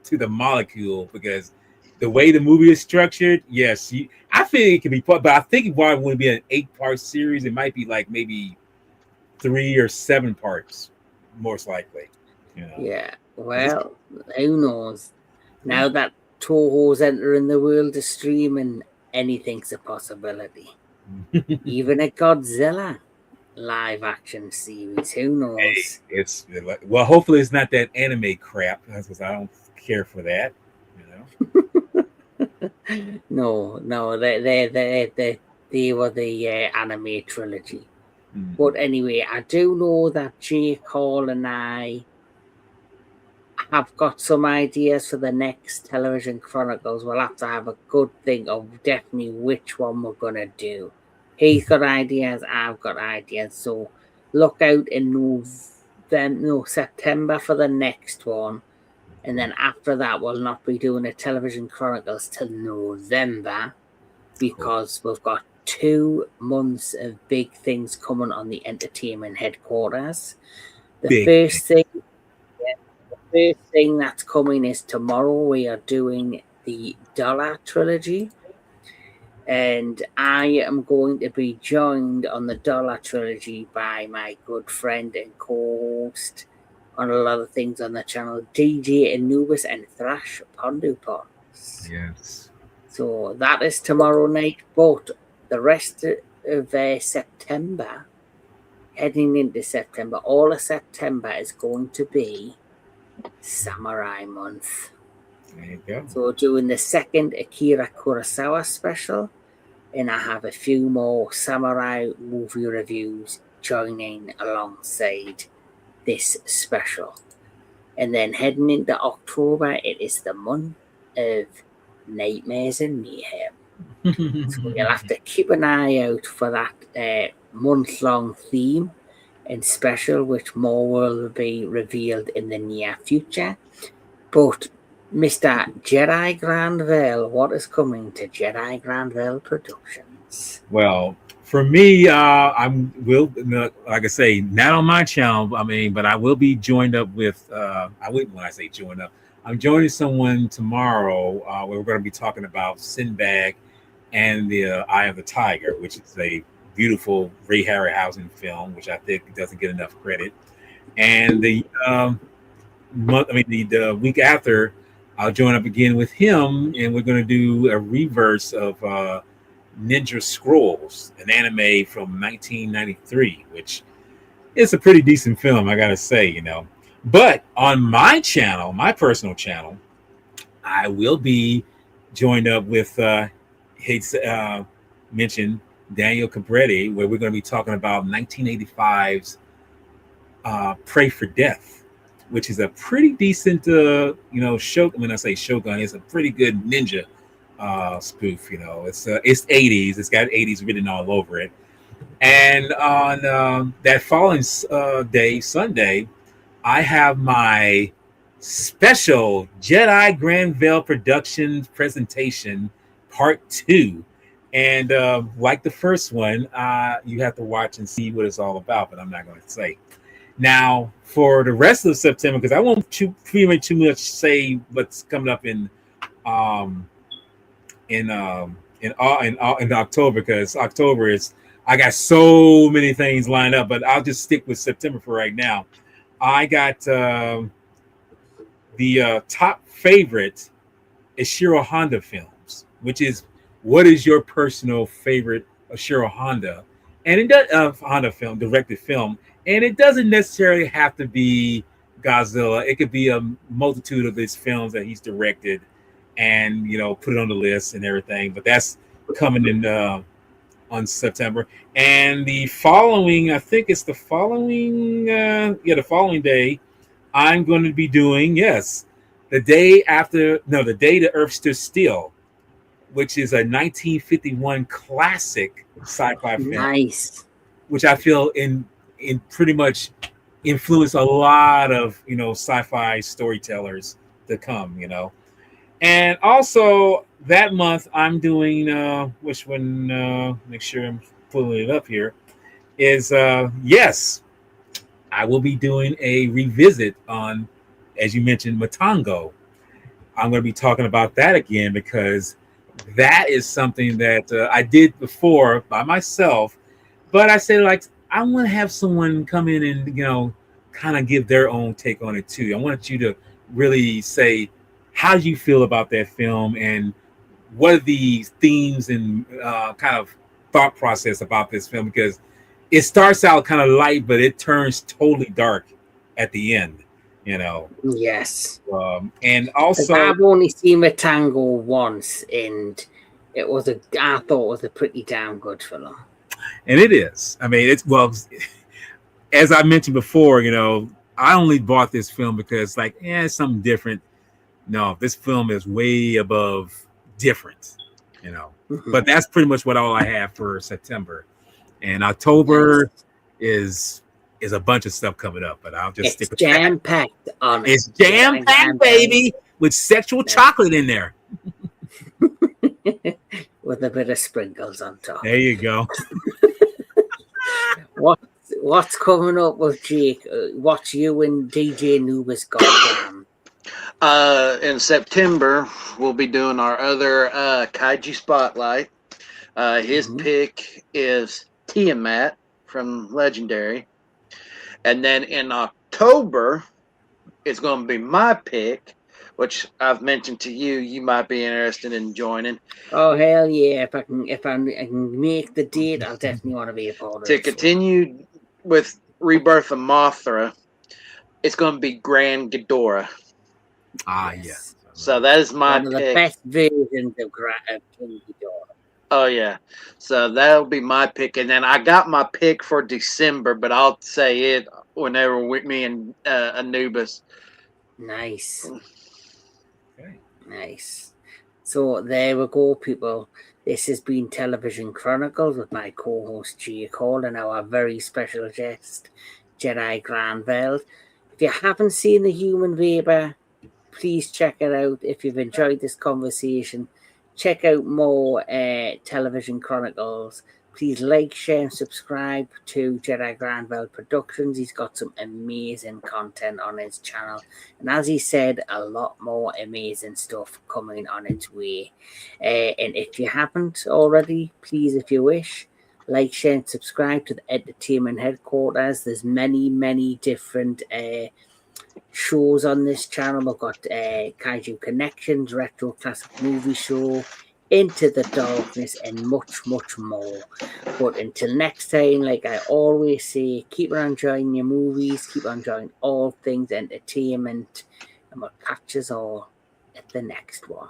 [SPEAKER 2] to the molecule, because the way the movie is structured, yes, I think it could be part, but I think it probably wouldn't be an 8-part series. It might be like maybe 3 or 7 parts, most likely.
[SPEAKER 1] Yeah. Well, who knows? Now that Toho's entering the world of streaming, anything's a possibility. Even a Godzilla live action series. Who knows?
[SPEAKER 2] It's well, hopefully it's not that anime crap because I don't care for that.
[SPEAKER 1] No, they were the anime trilogy. But anyway, I do know that Jake Hall and I have got some ideas for the next Television Chronicles. We'll have to have a good think of definitely which one we're going to do. He's got ideas, I've got ideas. So look out in September for the next one. And then after that, we'll not be doing a Television Chronicles till November because we've got 2 months of big things coming on the entertainment headquarters. The first thing that's coming is tomorrow. We are doing the Dollar Trilogy. And I am going to be joined on the Dollar Trilogy by my good friend and co-host on a lot of things on the channel, DJ Anubis and Thrash Pondupots.
[SPEAKER 2] Yes.
[SPEAKER 1] So that is tomorrow night, but the rest of September, heading into September, all of September is going to be Samurai Month.
[SPEAKER 2] There you go.
[SPEAKER 1] So we're doing the second Akira Kurosawa special, and I have a few more samurai movie reviews joining alongside this special. And then heading into October, it is the month of Nightmares and Mayhem. So you'll have to keep an eye out for that month-long theme and special, which more will be revealed in the near future. But Mr. Jedi Grand Velle, what is coming to Jedi Grand Velle Productions?
[SPEAKER 2] Well, for me, like I say, not on my channel. I mean, but I will be joined up with. When I say joined up, I'm joining someone tomorrow. Where we're going to be talking about Sinbad and the Eye of the Tiger, which is a beautiful Ray Harryhausen film, which I think doesn't get enough credit. And the week after, I'll join up again with him, and we're going to do a reverse of Ninja Scrolls, an anime from 1993, which is a pretty decent film, I gotta say, But on my channel, my personal channel, I will be joined up with mentioned Daniel Cabretti, where we're going to be talking about 1985's Pray for Death, which is a pretty decent, show. When I say Shogun, it's a pretty good ninja spoof. It's 80s. It's got 80s written all over it. And on that following day, Sunday, I have my special Jedi Grand Velle Productions presentation, Part 2. And like the first one, you have to watch and see what it's all about, but I'm not going to say. Now, for the rest of September, because I won't too much say what's coming up in October, because October is, I got so many things lined up, but I'll just stick with September for right now. I got the top favorite Ishiro Honda films, which is what is your personal favorite Ishiro Honda, and it does Honda film, directed film, and it doesn't necessarily have to be Godzilla. It could be a multitude of his films that he's directed, and put it on the list and everything. But that's coming in on September, and the following, I think it's the following day, I'm going to be doing the day the Earth Stood Still, which is a 1951 classic sci-fi film.
[SPEAKER 1] Nice.
[SPEAKER 2] Which I feel in pretty much influenced a lot of sci-fi storytellers to come. And also that month I'm doing which one? Make sure I'm pulling it up here. Is I will be doing a revisit on, as you mentioned, Matango. I'm going to be talking about that again because that is something that I did before by myself. But I said, like, I want to have someone come in and, kind of give their own take on it too. I want you to really say, how do you feel about that film and what are the themes and kind of thought process about this film? Because it starts out kind of light, but it turns totally dark at the end, you know.
[SPEAKER 1] Yes.
[SPEAKER 2] And also,
[SPEAKER 1] I've only seen the Tango once, and I thought it was a pretty damn good film.
[SPEAKER 2] and it is. I mean, as I mentioned before, I only bought this film because, like, it's something different. No, this film is way above different,
[SPEAKER 1] Mhm.
[SPEAKER 2] But that's pretty much all I have for September. And October is a bunch of stuff coming up, but I'll just stick with that.
[SPEAKER 1] Jam packed on it.
[SPEAKER 2] It's jam packed, baby, with sexual chocolate in there.
[SPEAKER 1] With a bit of sprinkles on top.
[SPEAKER 2] There you go.
[SPEAKER 1] What's coming up with Jake? What's you and DJ Nubis got planned?
[SPEAKER 3] In September, we'll be doing our other Kaiju Spotlight. His pick is Tiamat from Legendary. And then in October, it's going to be my pick, which I've mentioned to you. You might be interested in joining.
[SPEAKER 1] Oh hell yeah! If I can make the date, I'll definitely want to be a part of it.
[SPEAKER 3] To continue with Rebirth of Mothra, it's going to be Grand Ghidorah.
[SPEAKER 2] Yes.
[SPEAKER 3] So that is my
[SPEAKER 1] one of
[SPEAKER 3] pick.
[SPEAKER 1] the best versions of King Ghidorah.
[SPEAKER 3] Oh yeah, so that'll be my pick, and then I got my pick for December, but I'll say it whenever with me and Anubis.
[SPEAKER 1] Nice.
[SPEAKER 2] Okay.
[SPEAKER 1] Nice. So there we go, people. This has been Television Chronicles with my co-host Jake Hall and our very special guest, Jedi Grand Velle. If you haven't seen The Human Vapor, please check it out. If you've enjoyed this conversation, check out more Television Chronicles. Please like, share, and subscribe to Jedi Grand Velle Productions. He's got some amazing content on his channel. And as he said, a lot more amazing stuff coming on its way. And if you haven't already, please, if you wish, like, share, and subscribe to the Entertainment Headquarters. There's many, many different shows on this channel. We've got Kaiju Connections, Retro Classic Movie Show, Into the Darkness, and much, much more. But until next time, like I always say, keep on enjoying your movies, keep on enjoying all things entertainment, and we'll catch us all at the next one.